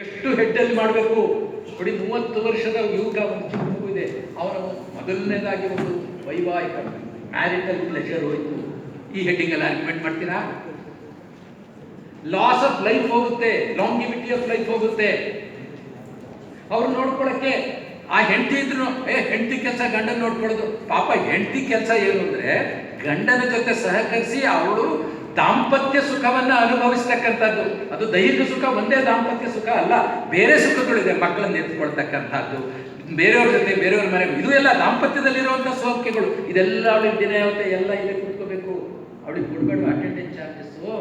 ಎಷ್ಟು ಹೆಡ್ಡಲ್ಲಿ ಮಾಡಬೇಕು ನೋಡಿ. 30 ವರ್ಷದ ಯುವಕ ಒಂದು ಚಿಕ್ಕ ಇದೆ, ಅವನ ಮೊದಲನೇದಾಗಿ ಒಂದು ವೈವಾಹಿಕ ಮ್ಯಾರಿಟಲ್ ಪ್ಲೆಜರ್ ಹೋಯ್ತು. ಈ ಹೆಡ್ಡಿಂಗ್ ಅಲ್ಲಿ ಆರ್ಗ್ಯುಮೆಂಟ್ ಮಾಡ್ತೀರಾ? ಲಾಸ್ ಆಫ್ ಲೈಫ್ ಹೋಗುತ್ತೆ, ಲಾಂಗಿವಿಟಿ ಆಫ್ ಲೈಫ್ ಹೋಗುತ್ತೆ. ಅವ್ರು ನೋಡ್ಕೊಳಕ್ಕೆ ಆ ಹೆಂಡತಿ ಇದ್ರು ಹೆಂಡತಿ ಕೆಲಸ ಗಂಡನ ನೋಡ್ಕೊಳ್ಳೋದು. ಪಾಪ ಹೆಂಡತಿ ಕೆಲಸ ಏನು ಅಂದ್ರೆ ಗಂಡನ ಜೊತೆ ಸಹಕರಿಸಿ ಅವಳು ದಾಂಪತ್ಯ ಸುಖವನ್ನ ಅನುಭವಿಸ್ತಕ್ಕಂಥದ್ದು. ಅದು ದೈಹಿಕ ಸುಖ ಒಂದೇ ದಾಂಪತ್ಯ ಸುಖ ಅಲ್ಲ, ಬೇರೆ ಸುಖಗಳಿದೆ. ಮಕ್ಕಳನ್ನ ಎತ್ಕೊಳ್ತಕ್ಕಂಥದ್ದು, ಬೇರೆಯವ್ರ ಜೊತೆ ಬೇರೆಯವ್ರ ಮನೆ, ಇದು ಎಲ್ಲ ದಾಂಪತ್ಯದಲ್ಲಿರುವಂಥ ಸೌಖ್ಯಗಳು. ಇದೆಲ್ಲ ಅವಳಿಗೆ ದಿನ ಯಾವತ್ತೆ ಎಲ್ಲ ಇಲ್ಲೇ ಕೂತ್ಕೋಬೇಕು. ಅವಳಿಗೆ ಕೊಡ್ಬೇಡ ಅಟೆಂಡೆನ್ಸ್ ಚಾರ್ಜಸ್ಸು.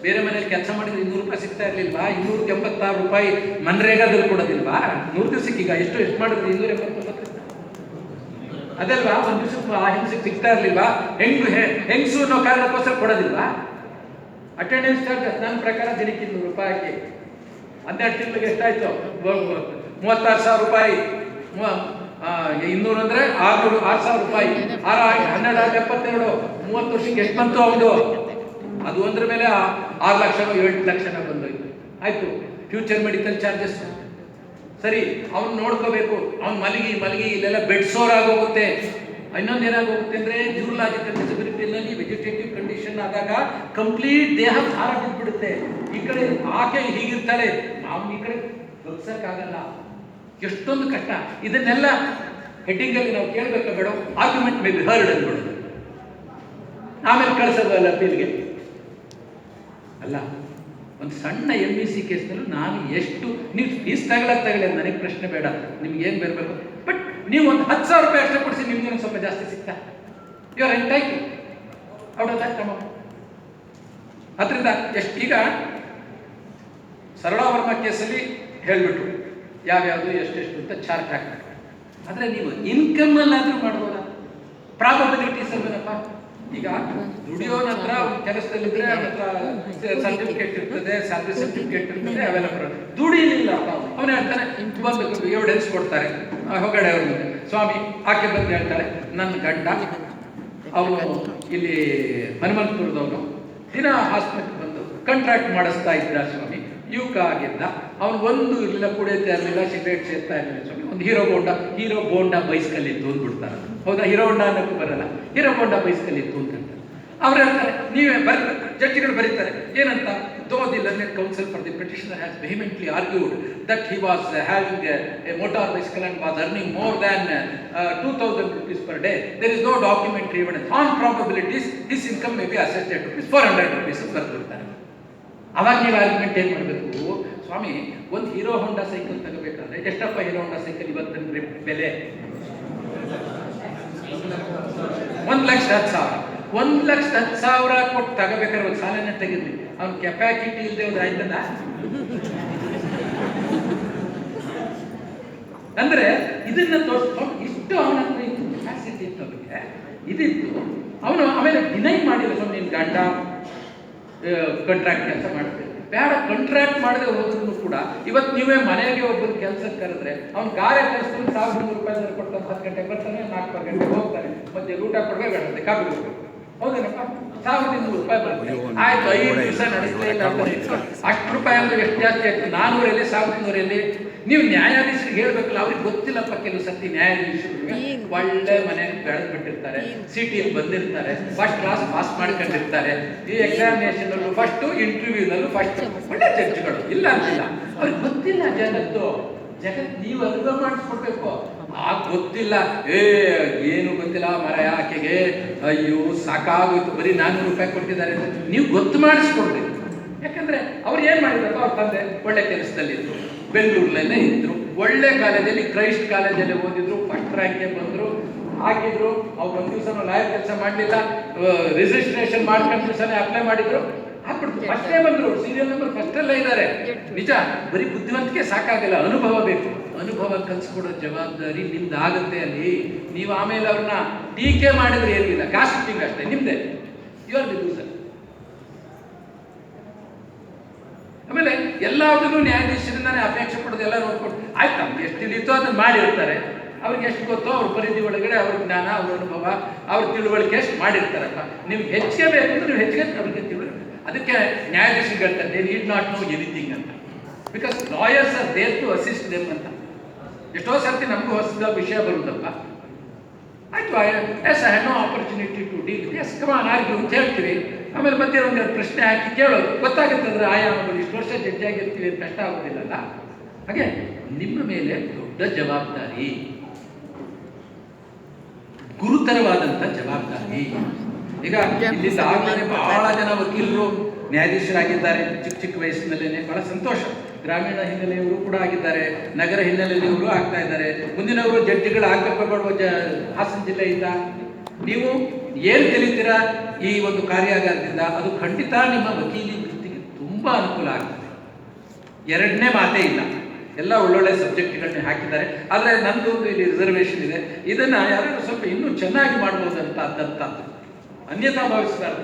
ಬೇರೆ ಮನೇಲಿ ಕೆಲಸ ಮಾಡಿದ್ರೆ 200 ರೂಪಾಯಿ ಸಿಗ್ತಾ ಇರ್ಲಿಲ್ವಾ? 286 ರೂಪಾಯಿ ಮನ್ರೇಗಾದಲ್ಲಿ ಕೊಡೋದಿಲ್ವಾ? 100 ದಿವಸಕ್ಕೆ ಈಗ ಎಷ್ಟು ಮಾಡಿದ್ರೆ 289 ಅದಲ್ವಾ? ಒಂದು ದಿವಸಕ್ಕೆ ಆ ಹಿಂಸೆಗೆ ಸಿಗ್ತಾ ಇರ್ಲಿಲ್ವಾ? ಹೆಂಗಸು ಅನ್ನೋ ಕಾರಣಕ್ಕೋಸ್ಕರ ಕೊಡೋದಿಲ್ವಾ? ಅಟೆಂಡೆನ್ಸ್ ಚಾರ್ಜ್ ನನ್ನ ಪ್ರಕಾರ ದಿನಕ್ಕೆ 200 ರೂಪಾಯಿ ಹಾಕಿ 12 ತಿಂಗಳಿಗೆ ಎಷ್ಟಾಯ್ತು? 36,000 ರೂಪಾಯಿ. 200 ಅಂದ್ರೆ 6,000 ರೂಪಾಯಿ. 12 72 30 ವರ್ಷಕ್ಕೆ ಎಷ್ಟು ಬಂತು ಅವನು? ಅದು ಒಂದ್ರ ಮೇಲೆ 6 ಲಕ್ಷನೋ 7 ಲಕ್ಷನೋ ಬಂದೋಯ್ತು. ಆಯ್ತು, ಫ್ಯೂಚರ್ ಮೆಡಿಕಲ್ ಚಾರ್ಜಸ್ ಸರಿ, ಅವ್ನು ನೋಡ್ಕೋಬೇಕು. ಅವ್ನು ಮಲಗಿ ಇಲ್ಲೆಲ್ಲ ಬೆಡ್ ಸೋರ್ ಆಗೋಗುತ್ತೆ. ಇನ್ನೊಂದು ಏನಾಗೋಗುತ್ತೆ ಅಂದ್ರೆ ನ್ಯೂರಲಾಜಿಕಲ್ ಡಿಸಬಿಲಿಟಿನಲ್ಲಿ ವೆಜಿಟೇಟಿವ್ ಕಂಡೀಷನ್ ಆದಾಗ ಕಂಪ್ಲೀಟ್ ದೇಹ ಭಾರ ಬಿದ್ದುಬಿಡುತ್ತೆ. ಈ ಕಡೆ ಆಕೆ ಹೀಗಿರ್ತಾಳೆ, ನಾವು ಈ ಕಡೆ ಬಗ್ಸಕ್ಕಾಗಲ್ಲ. ಎಷ್ಟೊಂದು ಕಷ್ಟ. ಇದನ್ನೆಲ್ಲ ಹೆಡ್ಡಿಂಗ್ ಅಲ್ಲಿ ನಾವು ಕೇಳಬೇಕು ಬೇಡ? ಆರ್ಗ್ಯುಮೆಂಟ್ ಮೇ ಬಿ ಹರ್ಡ್ ಅಂದ್ಬಿಡೋದು, ಆಮೇಲೆ ಕಳಿಸೋದಲ್ಲ ಅಪೀಲ್ಗೆ ಅಲ್ಲ. ಒಂದು ಸಣ್ಣ MEC ಕೇಸ್ನಲ್ಲೂ ನಾನು ಎಷ್ಟು, ನೀವು ಫೀಸ್ ತಗೊಳ್ಳಿ, ನನಗೆ ಪ್ರಶ್ನೆ ಬೇಡ, ನಿಮ್ಗೆ ಏನು ಬರಬೇಕು. ಬಟ್ ನೀವು ಒಂದು 10,000 ರೂಪಾಯಿ ಅಷ್ಟೇ ಕೊಡಿಸಿ, ನಿಮ್ಗೆ ಸ್ವಲ್ಪ ಜಾಸ್ತಿ ಸಿಗ್ತಾ ಇವ್ರ ಎಂಟಾಯ್ತು ಔಟ್ ಆಫ್ ದಟ್ ಅಮೌಂಟ್. ಅದರಿಂದ ಈಗ ಸರಳಾ ವರ್ಮ ಕೇಸಲ್ಲಿ ಹೇಳ್ಬಿಟ್ರು ಯಾವ್ಯಾವುದು ಎಷ್ಟೆಷ್ಟು ಅಂತ ಚಾರ್ಟ್ ಹಾಕ್ಬೇಕು. ಆದರೆ ನೀವು ಇನ್ಕಮ್ನಲ್ಲಾದರೂ ಮಾಡ್ಬೋದಾ? ಪ್ರಾಬಬಿಲಿಟೀಸ್ ಅಲ್ವೇನಪ್ಪ. ಈಗ ದುಡಿಯೋನ ಹತ್ರ ಕೆಲಸದಲ್ಲಿದ್ರೆ ಅವನ ಹತ್ರ ಸರ್ಟಿಫಿಕೇಟ್ ಇರ್ತದೆ, ಸ್ಯಾಲರಿ ಸರ್ಟಿಫಿಕೇಟ್ ಇರ್ತದೆ, ಅವೆಲ್ಲ ಬರೋದು. ದುಡಿಲಿಲ್ಲ ಅವನು ಹೇಳ್ತಾನೆ, ಬಂದು ಎವಿಡೆನ್ಸ್ ಕೊಡ್ತಾರೆ ಹೊಗಡೆ ಅವ್ರ ಮುಂದೆ. ಸ್ವಾಮಿ ಆಕೆ ಬಂದು ಹೇಳ್ತಾಳೆ, ನನ್ನ ಗಂಡ ಅವನು ಇಲ್ಲಿ ಹನುಮಂತಪುರದವನು, ದಿನ ಹಾಸ್ಪಿಟಲ್ ಬಂದು ಕಾಂಟ್ರಾಕ್ಟ್ ಮಾಡಿಸ್ತಾ ಇದ್ದ ಸ್ವಾಮಿ, ಯುವಕ ಆಗಿದ್ದ. ಅವನು ಒಂದು ಇಲ್ಲ ಕುಡಿಯುತ್ತಾ ಇರಲಿಲ್ಲ, ಸಿಗರೇಟ್ ಸೇರ್ತಾ ಇರಲಿಲ್ಲ ಸ್ವಾಮಿ. ಒಂದು ಹೀರೋ ಬೋಂಡಾ ಬೈಸ್ಕಲ್ ಇತ್ತು ಅಂದ್ಬಿಡ್ತಾರೆ. ಹೌದಾ? ಹೀರೋ ಹೋಂಡಾ ಅನ್ನೋಕ್ಕೂ ಬರಲ್ಲ, ಹೀರೋ ಬೋಂಡಾ ಬೈಸ್ಕಲ್ ಇತ್ತು ಅಂತ ಹೇಳ್ತಾರೆ. ಅವ್ರು ಹೇಳ್ತಾರೆ, ನೀವೇ ಜಡ್ಜಿಗಳು ಬರೀತಾರೆ ಏನಂತ, though the learned counsel for the petitioner has vehemently argued that he was having a motor bicycle and was earning more than 2,000 rupees per day, there is no documentary evidence. On probabilities his income may be assessed at ₹400 ಅಂತ ಬರ್ತಿರ್ತಾರೆ. ಅವಾಗ ನೀವು argument ಏನು ಮಾಡಬೇಕು? ಸ್ವಾಮಿ, ಒಂದು hero ಹೋಂಡಾ cycle ತಗೋಬೇಕಾದ್ರೆ ಎಷ್ಟಪ್ಪ hero ಹೋಂಡಾ cycle ಇವತ್ತಿನ ಬೆಲೆ? 1,10,000. 1,10,000 ಕೊಟ್ಟು ತಗೋಬೇಕಾದ್ರೆ ಒಂದು ಸಾಲನ ತೆಗೆದ್ವಿ. ಅವ್ನ ಕೆಪಾಸಿಟಿ ಇಲ್ಲದೆ ಹೋದ್ರೆ ಆಯ್ತದ? ಅಂದ್ರೆ ಇದನ್ನ ತೋರಿಸ್ಕೊಂಡು ಇಷ್ಟು ಅವನ ಹತ್ರ ಇತ್ತು, ಕೆಪಾಸಿಟಿ ಇತ್ತು, ಅವನಿಗೆ ಇದಿತ್ತು. ಅವನು ಆಮೇಲೆ ಡಿನೈ ಮಾಡಿಲ್ಲ, ಸ್ವಾಮಿ ನಿನ್ ಗಂಡ ಕಾಂಟ್ರಾಕ್ಟ್ ಕೆಲಸ ಮಾಡ್ತೇವೆ ಬೇಡ. ಕಾಂಟ್ರಾಕ್ಟ್ ಮಾಡದೆ ಹೋದ್ರು ಕೂಡ ಇವತ್ತು ನೀವೇ ಮನೆಗೆ ಒಬ್ಬರು ಕೆಲಸಕ್ಕೆ ಕರೆದ್ರೆ ಅವ್ನು ಗಾರೆ ಕಳಿಸ್ಕೊಂಡು 1,200 ರೂಪಾಯಿ ಕೊಟ್ಟು 10 ಗಂಟೆಗೆ ಬರ್ತಾನೆ, 4 ಗಂಟೆಗೆ ಹೋಗ್ತಾನೆ. ಮತ್ತೆ ಊಟ ಕೊಡ್ಬೇಕಂತೆ, ಕಾಪಿ ಕೊಡ್ಬೇಕು. ಹೌದೇನಪ್ಪ? 1,200 ರೂಪಾಯಿ ಬರ್ತದೆ. ಆಯ್ತು, 5 ದಿವಸ ನಡೆಸ್ತಾ ಇಲ್ಲ ಅಂತ ಅಷ್ಟು ರೂಪಾಯಿ ಅಂದ್ರೆ ಎಷ್ಟು ಜಾಸ್ತಿ ಆಯ್ತು? 400 ಎಲ್ಲಿ 1,200 ಎಲ್ಲಿ? ನೀವು ನ್ಯಾಯಾಧೀಶರಿಗೆ ಹೇಳ್ಬೇಕಲ್ಲ, ಅವ್ರಿಗೆ ಗೊತ್ತಿಲ್ಲಪ್ಪ. ಕೆಲವು ಸತಿ ನ್ಯಾಯಾಧೀಶರಿಗೆ ಒಳ್ಳೆ ಮನೆಯಲ್ಲಿ ಬೆಳೆದು ಬಿಟ್ಟಿರ್ತಾರೆ, ಸಿಟಿಯಲ್ಲಿ ಬಂದಿರ್ತಾರೆ, ಫಸ್ಟ್ ಕ್ಲಾಸ್ ಪಾಸ್ ಮಾಡ್ಕೊಂಡಿರ್ತಾರೆ, ಈ ಎಕ್ಸಾಮಿನೇಷನ್ ಅಲ್ಲೂ ಫಸ್ಟ್, ಇಂಟರ್ವ್ಯೂನಲ್ಲೂ ಫಸ್ಟ್, ಒಳ್ಳೆ ಜಡ್ಜ್ಗಳು. ಇಲ್ಲ ಅಂತಿಲ್ಲ, ಅವ್ರಿಗೆ ಗೊತ್ತಿಲ್ಲ ಜಗತ್ತು. ನೀವು ಅನುಭವ ಮಾಡಿಸ್ಕೊಡ್ಬೇಕು. ಗೊತ್ತಿಲ್ಲ, ಏನು ಗೊತ್ತಿಲ್ಲ ಮರ ಆಕೆಗೆ, ಅಯ್ಯೋ ಸಾಕಾಗೋಯ್ತು, ಬರೀ 400 ರೂಪಾಯಿ ಕೊಟ್ಟಿದ್ದಾರೆ ಅಂತ ನೀವು ಗೊತ್ತು ಮಾಡಿಸ್ಕೊಡ್ಬೇಕು. ಯಾಕಂದ್ರೆ ಅವ್ರು ಏನ್ ಮಾಡಿದ್ರು, ಅವ್ರ ತಂದೆ ಒಳ್ಳೆ ಕೆಲಸದಲ್ಲಿದ್ರು, ಬೆಂಗಳೂರಲ್ಲೇ ಇದ್ರು, ಒಳ್ಳೆ ಕಾಲೇಜಲ್ಲಿ, ಕ್ರೈಸ್ಟ್ ಕಾಲೇಜಲ್ಲಿ ಓದಿದ್ರು, ಫಸ್ಟ್ ರ್ಯಾಂಕ್ಗೆ ಬಂದ್ರು, ಹಾಕಿದ್ರು. ಅವ್ರು ಒಂದು ದಿವಸ ಲಾಯರ್ ಕೆಲಸ ಮಾಡಲಿಲ್ಲ, ರಿಜಿಸ್ಟ್ರೇಷನ್ ಮಾಡ್ಕೊಂಡು ದಿವಸನೇ ಅಪ್ಲೈ ಮಾಡಿದ್ರು, ಹಾಕ್ಬಿಡ್ತು. ಫಸ್ಟೇ ಬಂದ್ರು, ಸೀರಿಯಲ್ ನಂಬರ್ ಫಸ್ಟಲ್ಲೇ ಇದ್ದಾರೆ. ನಿಜ, ಬರೀ ಬುದ್ಧಿವಂತಿಕೆ ಸಾಕಾಗಲ್ಲ, ಅನುಭವ ಬೇಕು. ಅನುಭವ ಕಲಿಸ್ಕೊಡೋ ಜವಾಬ್ದಾರಿ ನಿಮ್ದಾಗುತ್ತೆ. ಅಲ್ಲಿ ನೀವು ಆಮೇಲೆ ಅವ್ರನ್ನ ಟೀಕೆ ಮಾಡಿದ್ರೆ ಏನಿಲ್ಲ, ಗಾಸಿಪಿಂಗ್ ಅಷ್ಟೇ ನಿಮ್ದೆ. You are the loser. ಆಮೇಲೆ ಎಲ್ಲದನ್ನು ನ್ಯಾಯಾಧೀಶರಿಂದಾನೆ ಅಪೇಕ್ಷೆ ಪಡೋದು, ಎಲ್ಲ ನೋಡ್ಕೊಂಡು ಆಯ್ತು ನಮ್ಗೆ ಎಷ್ಟು ತಿಳಿಯುತ್ತೋ ಅದನ್ನು ಮಾಡಿರ್ತಾರೆ. ಅವ್ರಿಗೆ ಎಷ್ಟು ಗೊತ್ತೋ ಅವ್ರ ಪರಿಧಿ ಒಳಗಡೆ ಅವ್ರ ಜ್ಞಾನ, ಅವ್ರ ಅನುಭವ, ಅವ್ರ ತಿಳುವಳಿಕೆ ಎಷ್ಟು ಮಾಡಿರ್ತಾರಪ್ಪ. ನಿಮ್ಗೆ ಹೆಚ್ಚಿಗೆ ಬೇಕು ಅಂದ್ರೆ ನೀವು ಹೆಚ್ಚಿಗೆ ಅವ್ರಿಗೆ ತಿಳುವಳಿಕೆ. ಅದಕ್ಕೆ ನ್ಯಾಯಾಧೀಶರಿಗೆ ಹೇಳ್ತಾರೆ, they need not know anything ಅಂತ. Because lawyers are there to assist them ಅಂತ. ಎಷ್ಟೋ ಸರ್ತಿ ನಮಗೂ ಹೊಸದ ವಿಷಯ ಬರುತ್ತಪ್ಪ, ಆಯ್ತು yes I have no opportunity to deal yes come on argue ಅಂತ ಹೇಳ್ತೀವಿ. ಆಮೇಲೆ ಮತ್ತೆ ಒಂದೆರಡು ಪ್ರಶ್ನೆ ಹಾಕಿ ಕೇಳೋದು, ಗೊತ್ತಾಗುತ್ತೆ ಅಂದರೆ ಆಯಾಮಗಳು ಇಷ್ಟು ವರ್ಷ ಜಡ್ಜ್ ಆಗಿರ್ತೀವಿ ಅಂತ ಕಷ್ಟ ಆಗೋದಿಲ್ಲಲ್ಲ. ಹಾಗೆ ನಿಮ್ಮ ಮೇಲೆ ದೊಡ್ಡ ಜವಾಬ್ದಾರಿ, ಗುರುತರವಾದಂಥ ಜವಾಬ್ದಾರಿ. ಈಗ ಇಲ್ಲಿಂದ ಆಗಲೇ ಬಹಳ ಜನ ವಕೀಲರು ನ್ಯಾಯಾಧೀಶರಾಗಿದ್ದಾರೆ, ಚಿಕ್ಕ ಚಿಕ್ಕ ವಯಸ್ಸಿನಲ್ಲೇ. ಬಹಳ ಸಂತೋಷ. ಗ್ರಾಮೀಣ ಹಿನ್ನೆಲೆಯವರು ಕೂಡ ಆಗಿದ್ದಾರೆ, ನಗರ ಹಿನ್ನೆಲೆಯವರು ಆಗ್ತಾ ಇದ್ದಾರೆ. ಮುಂದಿನವರು ಜಡ್ಜಿಗಳು ಆಗಬೇಕು ಹಾಸನ ಜಿಲ್ಲೆಯಿಂದ. ನೀವು ಏನು ಕಲಿತೀರಾ ಈ ಒಂದು ಕಾರ್ಯಾಗಾರದಿಂದ, ಅದು ಖಂಡಿತ ನಿಮ್ಮ ವಕೀಲಿ ವೃತ್ತಿಗೆ ತುಂಬ ಅನುಕೂಲ ಆಗ್ತದೆ. ಎರಡನೇ ಮಾತೇ ಇಲ್ಲ. ಎಲ್ಲ ಒಳ್ಳೊಳ್ಳೆ ಸಬ್ಜೆಕ್ಟ್ಗಳನ್ನೇ ಹಾಕಿದ್ದಾರೆ. ಆದರೆ ನಂದು ಇಲ್ಲಿ ರಿಸರ್ವೇಷನ್ ಇದೆ, ಇದನ್ನು ಯಾರು ಸ್ವಲ್ಪ ಇನ್ನೂ ಚೆನ್ನಾಗಿ ಮಾಡ್ಬೋದಂತ ಅನ್ಯತಾ ಭಾವಿಸ್ತಾರೆ.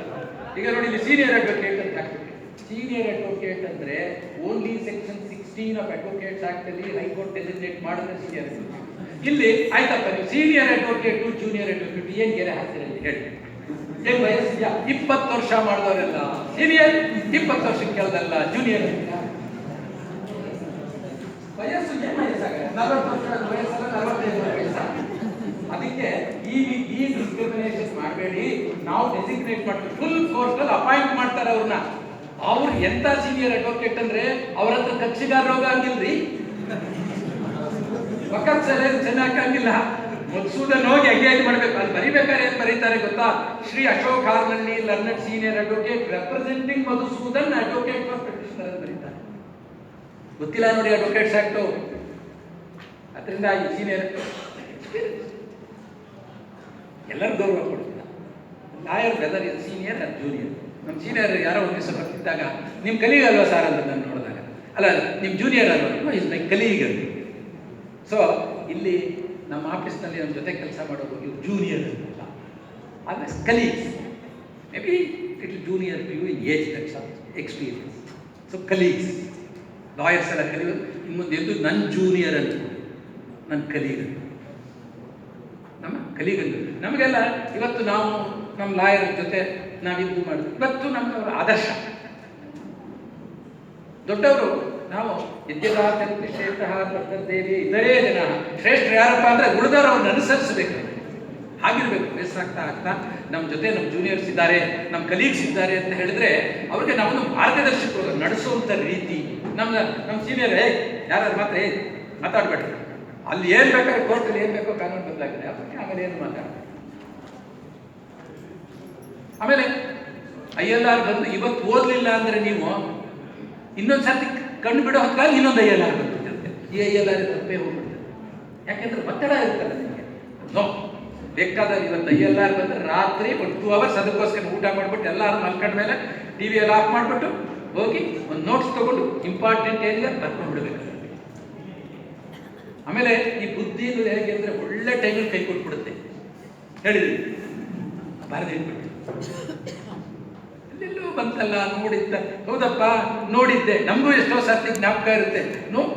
ಈಗ ನೋಡಿ, ಇಲ್ಲಿ ಸೀನಿಯರ್ ಅಡ್ವೊಕೇಟ್ ಅಂತ ಹಾಕ್ಬೇಕು. ಸೀನಿಯರ್ ಅಡ್ವೊಕೇಟ್ ಅಂದರೆ ಓನ್ಲಿ ಸೆಕ್ಷನ್ 16 ಆಫ್ ಅಡ್ವೊಕೇಟ್ಸ್ ಆಕ್ಟಲ್ಲಿ ಹೈಕೋರ್ಟ್ ಡೆಸಿಗ್ನೇಟ್ ಮಾಡಿದ್ರೆ ಸೀನಿಯರ್ ಅಡ್ವೊಕೇಟ್. ಇಲ್ಲಿ ಆಯ್ತಪ್ಪ, ನೀವು ಸೀನಿಯರ್ ಅಡ್ವೊಕೇಟು ಜೂನಿಯರ್ ಅಡ್ವೊಕೇಟ್ ಏನು ಗೆರೆ ಹಾಕ್ತೀರ ಹೇಳಿ? ಏನು ವಯಸ್ಸಿದೆಯಾ? 20 ವರ್ಷ ಮಾಡಿದವರೆಲ್ಲ ಸೀನಿಯರ್, 20 ವರ್ಷಕ್ಕೆ ಕೇಳ್ದಲ್ಲ ಜೂನಿಯರ್. ವಯಸ್ಸು ಏನು ವಯಸ್ಸಾಗ? 40 ವರ್ಷ ವಯಸ್ಸಲ್ಲ, 45 ವಯಸ್ಸ. ಅದಕ್ಕೆ ಈ ಡಿಸ್ಕ್ರಿಮಿನೇಷನ್ ಮಾಡಬೇಡಿ. ನಾವು ಡೆಸಿಗ್ನೇಟ್ ಮಾಡ್ತೀವಿ, ಫುಲ್ ಫೋರ್ಸಲ್ಲಿ ಅಪಾಯಿಂಟ್ ಮಾಡ್ತಾರೆ ಅವ್ರನ್ನ. ಅವ್ರು ಎಂತ ಸೀನಿಯರ್ ಅಡ್ವೊಕೇಟ್ ಅಂದ್ರೆ ಅವ್ರ ಹತ್ರ ಕಕ್ಷಿಗಾರ ರೋಗ ಆಗಿಲ್ರಿ, ವಕತ್ ಸಲಹೆ ಚೆನ್ನಾಗಿಲ್ಲ. ಮಧುಸೂದನ್ ಹೋಗಿ ಎಂಗೇಜ್ ಮಾಡ್ಬೇಕು. ಅದು ಬರಿಬೇಕಾದ್ರೆ ಏನ್ ಬರೀತಾರೆ ಗೊತ್ತಾ? Shri Ashok Harnalli, ಲರ್ನಡ್ senior advocate representing Madhusudan, advocate for petitioner ಅಂತ ಬರೀತಾರೆ. ಗೊತ್ತಿಲ್ಲ ನೋಡಿ ಅಡ್ವೊಕೇಟ್ಸ್ ಆಕ್ಟು. ಅದರಿಂದ ಈ ಸೀನಿಯರ್ ಎಲ್ಲರೂ ಗೌರವ ಕೊಡ್ತಾರೆ. Lawyer whether is senior or junior. ನಮ್ಮ ಸೀನಿಯರ್ ಯಾರೋ ಒಂದು ದಿವಸ ಬರ್ತಿದ್ದಾಗ, ನಿಮ್ಮ ಕಲೀಗ್ ಅಲ್ವಾ ಸಾರ್ ಅಂತ ನಾನು ನೋಡಿದಾಗ, ಅಲ್ಲ ನಿಮ್ಮ ಜೂನಿಯರ್ ಅಲ್ವಾ, ಇಸ್ ಮೈ ಕಲೀಗ್ ಅಂತ. ಸೊ ಇಲ್ಲಿ ನಮ್ಮ ಆಫೀಸ್ನಲ್ಲಿ ನಮ್ಮ ಜೊತೆ ಕೆಲಸ ಮಾಡೋರು ಇವ್ರು ಜೂನಿಯರ್ ಅಂತಲ್ಲ, ಆದರೆ colleagues. May be it junior to you in age, that's experience. So colleagues, lawyers ಎಲ್ಲ ಕಲಿಯೋದು. ಇನ್ನು ಮುಂದೆ ಎಂದು ನನ್ನ ಜೂನಿಯರ್ ಅಂತ, ನನ್ನ ಕಲೀಗ್ ಅಂತ, ನಮ್ಮ ಕಲೀಗಂದು. ನಮಗೆಲ್ಲ ಇವತ್ತು ನಾವು ನಮ್ಮ ಲಾಯರ್ ಜೊತೆ ನಾವಿದ್ದು ಮಾಡಿದ್ವಿ. ಇವತ್ತು ನಮ್ಮವರ ಆದರ್ಶ ದೊಡ್ಡವರು. ನಾವು ಯಜ್ಞದಾತಂತೆ ಶ್ರೇಷ್ಠ ದೇವಿ ಇತರೇ ಜನ. ಶ್ರೇಷ್ಠರು ಯಾರಪ್ಪ ಅಂದರೆ ಉಳಿದವರವ್ರನ್ನ ಅನುಸರಿಸಬೇಕು, ಹಾಗಿರ್ಬೇಕು. ವಯಸ್ಸಾಗ್ತಾ ಆಗ್ತಾ ನಮ್ಮ ಜೊತೆ ನಮ್ಮ ಜೂನಿಯರ್ಸ್ ಇದ್ದಾರೆ, ನಮ್ಮ ಕಲೀಗ್ಸ್ ಇದ್ದಾರೆ ಅಂತ ಹೇಳಿದ್ರೆ ಅವ್ರಿಗೆ ನಾವೊಂದು ಮಾರ್ಗದರ್ಶಕರು ನಡೆಸುವಂಥ ರೀತಿ. ನಮ್ಮ ಸೀನಿಯರ್ ಯಾರು ಮಾತ್ರ ಮಾತಾಡಬೇಡಿ, ಅಲ್ಲಿ ಏನು ಬೇಕಾದ್ರೆ ಕೋರ್ಟಲ್ಲಿ ಏನು ಬೇಕೋ ಕಾನೂನು ಬದಲಾಗಿದೆ ಅದಕ್ಕೆ, ಆಮೇಲೆ ಏನು ಮಾತಾಡ್ತಾರೆ. ಆಮೇಲೆ ILR ಬಂದು ಇವತ್ತು ಓದಲಿಲ್ಲ ಅಂದರೆ ನೀವು ಇನ್ನೊಂದು ಸರ್ತಿ ಕಣ್ಣು ಬಿಡೋ ಹೊತ್ತಾಗಿ ಇನ್ನೊಂದು ILR ಬಂದ್ಬಿಟ್ಟಿರುತ್ತೆ. ಈ ILR ತಪ್ಪೇ ಹೋಗ್ಬಿಡ್ತದೆ. ಯಾಕೆಂದ್ರೆ ಒತ್ತಡ ಇರ್ತಲ್ಲ ನಿಮಗೆ. ನೋ, ಬೇಕಾದಾಗ ಇವತ್ತು ILR ಬಂದರೆ ರಾತ್ರಿ 1 2 ಅವರ್ಸ್ ಅದಕ್ಕೋಸ್ಕರ ಊಟ ಮಾಡಿಬಿಟ್ಟು ಎಲ್ಲರೂ ಮಲ್ಕೊಂಡ ಮೇಲೆ TV ಎಲ್ಲ ಆಫ್ ಮಾಡಿಬಿಟ್ಟು ಹೋಗಿ ಒಂದು ನೋಟ್ಸ್ ತಗೊಂಡು ಇಂಪಾರ್ಟೆಂಟ್ ಏನಿದೆ ಬರ್ಕೊಂಡ್ಬಿಡ್ಬೇಕು. ಆಮೇಲೆ ಈ ಬುದ್ಧಿದು ಹೇಗೆ ಅಂದರೆ ಒಳ್ಳೆ ಟೈಮಲ್ಲಿ ಕೈ ಕೊಟ್ಬಿಡುತ್ತೆ. ಹೇಳಿದ್ರಿ ಬಾರದೆ ಹೇಳ್ಬಿಟ್ಟು ಎಲ್ಲೆಲ್ಲೂ ಬಂತಲ್ಲ, ನೋಡಿದ್ದ, ಹೌದಪ್ಪ ನೋಡಿದ್ದೆ, ನಮಗೂ ಎಷ್ಟೋ ಸರ್ತಿ ಜ್ಞಾಪಕ ಇರುತ್ತೆ,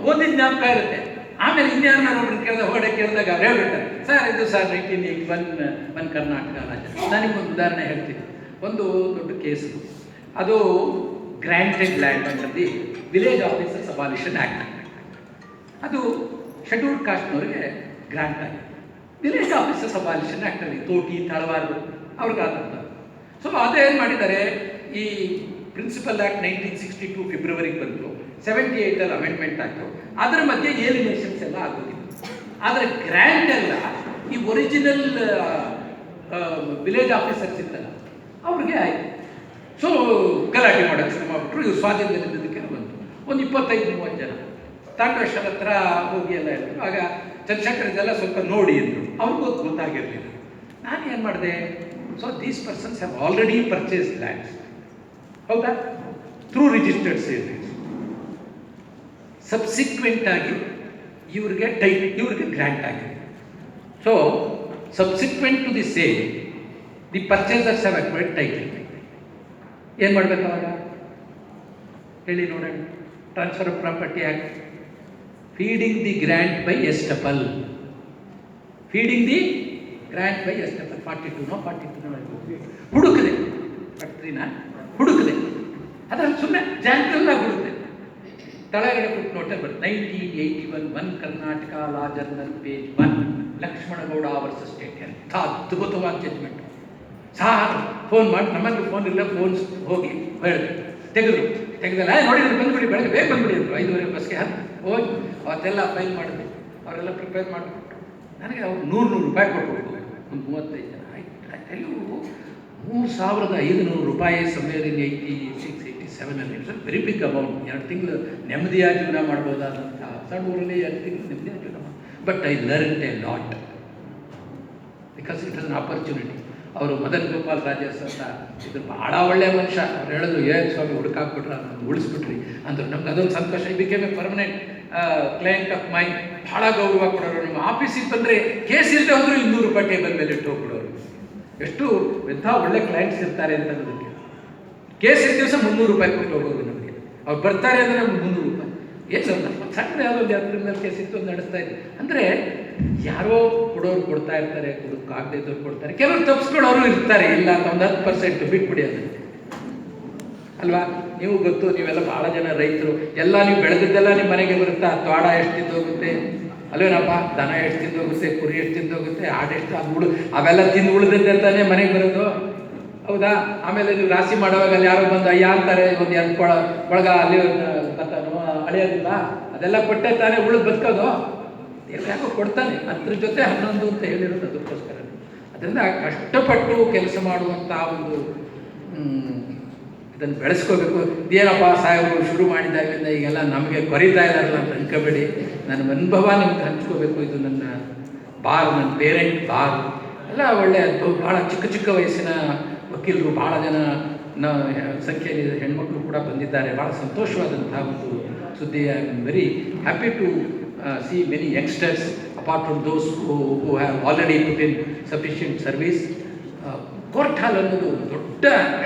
ಓದಿದ ಜ್ಞಾಪಕ ಇರುತ್ತೆ. ಆಮೇಲೆ ಇನ್ಯಾರು ನಾನು ಒಬ್ಬರು ಕೇಳಿದಾಗ ಹೊಡೆ ಕೇಳಿದಾಗ ಅವ್ರು ಹೇಳ್ಬಿಡ್ತಾರೆ, ಸರ್ ಇದು ಸರ್ 1981 ಕರ್ನಾಟಕ ರಾಜ್ಯ. ನನಗೊಂದು ಉದಾಹರಣೆ ಹೇಳ್ತೀನಿ. ಒಂದು ದೊಡ್ಡ ಕೇಸು, ಅದು granted land under the village officers abolition act. ಅದು ಶೆಡ್ಯೂಲ್ಡ್ ಕಾಸ್ಟ್ನವರಿಗೆ ಗ್ರಾಂಟ್ ಆಗಿದೆ. ವಿಲೇಜ್ ಆಫೀಸರ್ಸ್ ಅಬಾಲಿಷನ್ ಆ್ಯಕ್ಟಲ್ಲಿ ತೋಟಿ ತಳವಾರು ಅವ್ರಿಗಾದಂಥ. ಸೊ ಅದೇನು ಮಾಡಿದ್ದಾರೆ, ಈ ಪ್ರಿನ್ಸಿಪಲ್ ಆ್ಯಕ್ಟ್ 1962 ಫೆಬ್ರವರಿಗೆ ಬಂತು, 78ಅಲ್ಲಿ ಅಮೆಂಡ್ಮೆಂಟ್ ಆಯಿತು. ಅದರ ಮಧ್ಯೆ ಏಲಿನೇಷನ್ಸ್ ಎಲ್ಲ ಆಗೋದಿಲ್ಲ. ಆದರೆ ಗ್ರ್ಯಾಂಟ್ ಎಲ್ಲ ಈ ಒರಿಜಿನಲ್ ವಿಲೇಜ್ ಆಫೀಸರ್ಸ್ ಇತ್ತಲ್ಲ ಅವ್ರಿಗೆ ಆಯಿತು. ಸೊ ಗಲಾಟೆ ಮಾಡೋಕ್ಕೆ ಶ್ರಮ ಬಿಟ್ಟರು. ಇವ್ರು ಸ್ವಾಧೀನದಲ್ಲಿದ್ದದಕ್ಕೆ ಬಂತು. ಒಂದು 25-30 ಜನ ತಾಂಡವೇಶ್ವರ ಹತ್ರ ಹೋಗಿ ಎಲ್ಲ ಹೇಳಿದ್ರು. ಆಗ ಚಂದ್ರಶೇಖರ್ ಇದೆಲ್ಲ ಸ್ವಲ್ಪ ನೋಡಿ ಅಂದರು. ಅವ್ರಿಗೂ ಗೊತ್ತಾಗಿರಲಿಲ್ಲ. ನಾನು ಏನು ಮಾಡಿದೆ, so these persons have already purchase lands, ಹೌದಾ, ಥ್ರೂ ರಿಜಿಸ್ಟರ್ಡ್ ಸೇಲ್ಸ್. ಸಬ್ಸಿಕ್ವೆಂಟ್ ಆಗಿ ಇವ್ರಿಗೆ ಗ್ರ್ಯಾಂಟ್ ಆಗಿದೆ. So subsequent to the sale the purchasers have acquired title. ಏನು ಮಾಡಬೇಕು ಅವಾಗ ಹೇಳಿ ನೋಡೋಣ. Transfer of property act, feeding the grant by estoppel, feeding the grant by estoppel 42 ಹುಡುಕದೆ, 43 ಹುಡುಕದೆ, ಅದರಲ್ಲಿ ಸುಮ್ಮನೆ ಜಾಂಟ್ರಲ್ಲ ಹುಡುಕದೆ. ತಳಗಡೆ ಫುಟ್ನೋಟಲ್ಲಿ ಬರುತ್ತೆ 1981 1 Karnataka law journal page 1 Lakshmanagowda versus state. ಎಂಥ ಅದ್ಭುತವಾದ ಜಡ್ಜ್ಮೆಂಟ್. ಸಾರ್ ಫೋನ್ ಮಾಡಿ, ನಮ್ಮಲ್ಲಿ ಫೋನ್ ಇಲ್ಲ, ಫೋನ್ಸ್ ಹೋಗಿ ಹೇಳಿದ್ರು, ತೆಗೆದಲ್ಲ ನೋಡಿದ್ರು, ಬಂದ್ಬಿಡಿ ಬೆಳಗ್ಗೆ ಬೇಗ ಬಂದ್ಬಿಡಿ ಅಂದರು. 5:30 ಬಸ್ಗೆ ಹೋಗಿ ಅವತ್ತೆಲ್ಲ ಫೈಲ್ ಮಾಡಿದ್ವಿ, ಅವರೆಲ್ಲ ಪ್ರಿಪೇರ್ ಮಾಡಿಬಿಟ್ರು. ನನಗೆ ಅವ್ರು 100 ರೂಪಾಯಿ ಕೊಟ್ಬಿಟ್ಟು ಒಂದು 35 ಜನ ಆಯ್ತು. 3,500 ರೂಪಾಯಿ somewhere in 86, 87 it's very big amount. 2 ತಿಂಗಳು ನೆಮ್ಮದಿಯಾಗಿ ಜೀವನ ಮಾಡ್ಬೋದಾದಂಥ ಸಣ್ಣ ಊರಲ್ಲಿ 2 ತಿಂಗಳು ನೆಮ್ಮದಿಯಾಗಿ ಜೀವನ ಮಾಡಿ. But I learn A lot because it is an opportunity. ಅವರು ಮದನ್ ಗೋಪಾಲ್ ರಾಜೇಶ್ ಅಂತ ಇದ್ರು, ಭಾಳ ಒಳ್ಳೆಯ ಮನುಷ್ಯ. ಅವ್ರು ಹೇಳಿದ್ರು, ಸ್ವಾಮಿ ಹುಡುಕಾಕ್ಬಿಟ್ರೆ ನಾನು ಉಳಿಸ್ಬಿಟ್ರಿ ಅಂದರು. ನಮ್ಗೆ ಅದೊಂದು ಸಂತೋಷ. ಈ became A permanent client of my. ಭಾಳ ಗೌರವ ಕೊಡೋರು. ನಮ್ಮ ಆಫೀಸಿಗೆ ಬಂದರೆ ಕೇಸ್ ಇಲ್ಲದೆ ಹೋದ್ರು 200 ರೂಪಾಯಿ ಟೇಬಲ್ ಮೇಲೆ ಇಟ್ಟು ಹೋಗ್ಬಿಡೋರು. ಎಷ್ಟು ಎಂಥ ಒಳ್ಳೆ ಕ್ಲೈಂಟ್ಸ್ ಇರ್ತಾರೆ ಅಂತ ಅನ್ನೋದಕ್ಕೆ. ಕೇಸ್ ಇದ್ದ ದಿವಸ 300 ರೂಪಾಯಿ ಕೊಟ್ಟು ಹೋಗೋರು ನಮಗೆ. ಅವ್ರು ಬರ್ತಾರೆ ಅಂದರೆ ನಮ್ಗೆ 300 ರೂಪಾಯಿ. ಏನು ಸಣ್ಣ ಯಾವುದೋ ಕ್ರಿಮಿನಲ್ ಕೇಸ್ ಇತ್ತು ಒಂದು ನಡೆಸ್ತಾ ಇದ್ದೆ ಅಂದರೆ ಯಾರೋ ಕೊಡೋರು ಕೊಡ್ತಾ ಇರ್ತಾರೆ, ಕೊಡೋಕ್ಕಾಗದೇ ಇದ್ದವ್ರು ಕೊಡ್ತಾರೆ, ಕೆಲವರು ತಪ್ಪಿಸ್ಕೊಳ್ಳೋರು ಇರ್ತಾರೆ. ಇಲ್ಲ ಅಂತ ಒಂದು 10% ಬಿಟ್ಬಿಡಿ ಅದನ್ನು ಅಲ್ವಾ. ನೀವು ಗೊತ್ತು, ನೀವೆಲ್ಲ ಭಾಳ ಜನ ರೈತರು, ಎಲ್ಲ ನೀವು ಬೆಳೆದಿದ್ದೆಲ್ಲ ನಿಮ್ಮ ಮನೆಗೆ ಬರುತ್ತಾ? ತ್ವಾಡ ಎಷ್ಟು ತಿಂದೋಗುತ್ತೆ ಅಲ್ವೇನಪ್ಪ, ದನ ಎಷ್ಟು ತಿಂದೋಗುತ್ತೆ, ಕುರಿ ಎಷ್ಟು ತಿಂದೋಗುತ್ತೆ, ಆಡೆಷ್ಟು ಅದು ಅವೆಲ್ಲ ತಿಂದು ಉಳಿದಿದ್ದೆ ತಾನೇ ಮನೆಗೆ ಬರೋದು, ಹೌದಾ? ಆಮೇಲೆ ನೀವು ರಾಶಿ ಮಾಡುವಾಗ ಅಲ್ಲಿ ಯಾರೋ ಬಂದು ಅಯ್ಯ ಅಂತಾರೆ, ಒಂದು 2 ಒಳಗ ಅಲ್ಲಿ ಅಳಿಯೋದಿಲ್ಲ, ಅದೆಲ್ಲ ಕೊಟ್ಟೆ ತಾನೇ ಉಳಿದು ಬದುಕೋದು. ಯಾಕೋ ಕೊಡ್ತಾನೆ, ಅದ್ರ ಜೊತೆ 11 ಅಂತ ಹೇಳಿರೋದು ಅದಕ್ಕೋಸ್ಕರ. ಅದರಿಂದ ಕಷ್ಟಪಟ್ಟು ಕೆಲಸ ಮಾಡುವಂಥ ಒಂದು ಇದನ್ನು ಬೆಳೆಸ್ಕೋಬೇಕು. ಇದೇನಪ್ಪ ಸಾಹೇಬರು ಶುರು ಮಾಡಿದಾಗಲಿಂದ ಈಗೆಲ್ಲ ನಮಗೆ ಕೊರಿತಾ ಇದ್ದಾರಲ್ಲ ಅಂತ ಅನ್ಕೋಬೇಡಿ. ನನ್ನ ಅನುಭವ ನಿಮ್ಗೆ ಹಂಚ್ಕೋಬೇಕು. ಇದು ನನ್ನ ನನ್ನ ಪೇರೆಂಟ್ ಎಲ್ಲ ಒಳ್ಳೆ ಭಾಳ ಚಿಕ್ಕ ವಯಸ್ಸಿನ ವಕೀಲರು ಭಾಳ ಜನ ಸಂಖ್ಯೆಯಲ್ಲಿ ಹೆಣ್ಮಕ್ಳು ಕೂಡ ಬಂದಿದ್ದಾರೆ. ಭಾಳ ಸಂತೋಷವಾದಂಥ ಒಂದು ಸುದ್ದಿ. I am very happy to see many youngsters apart from those who have already put in sufficient service. Court hall ಅನ್ನೋದು ದೊಡ್ಡ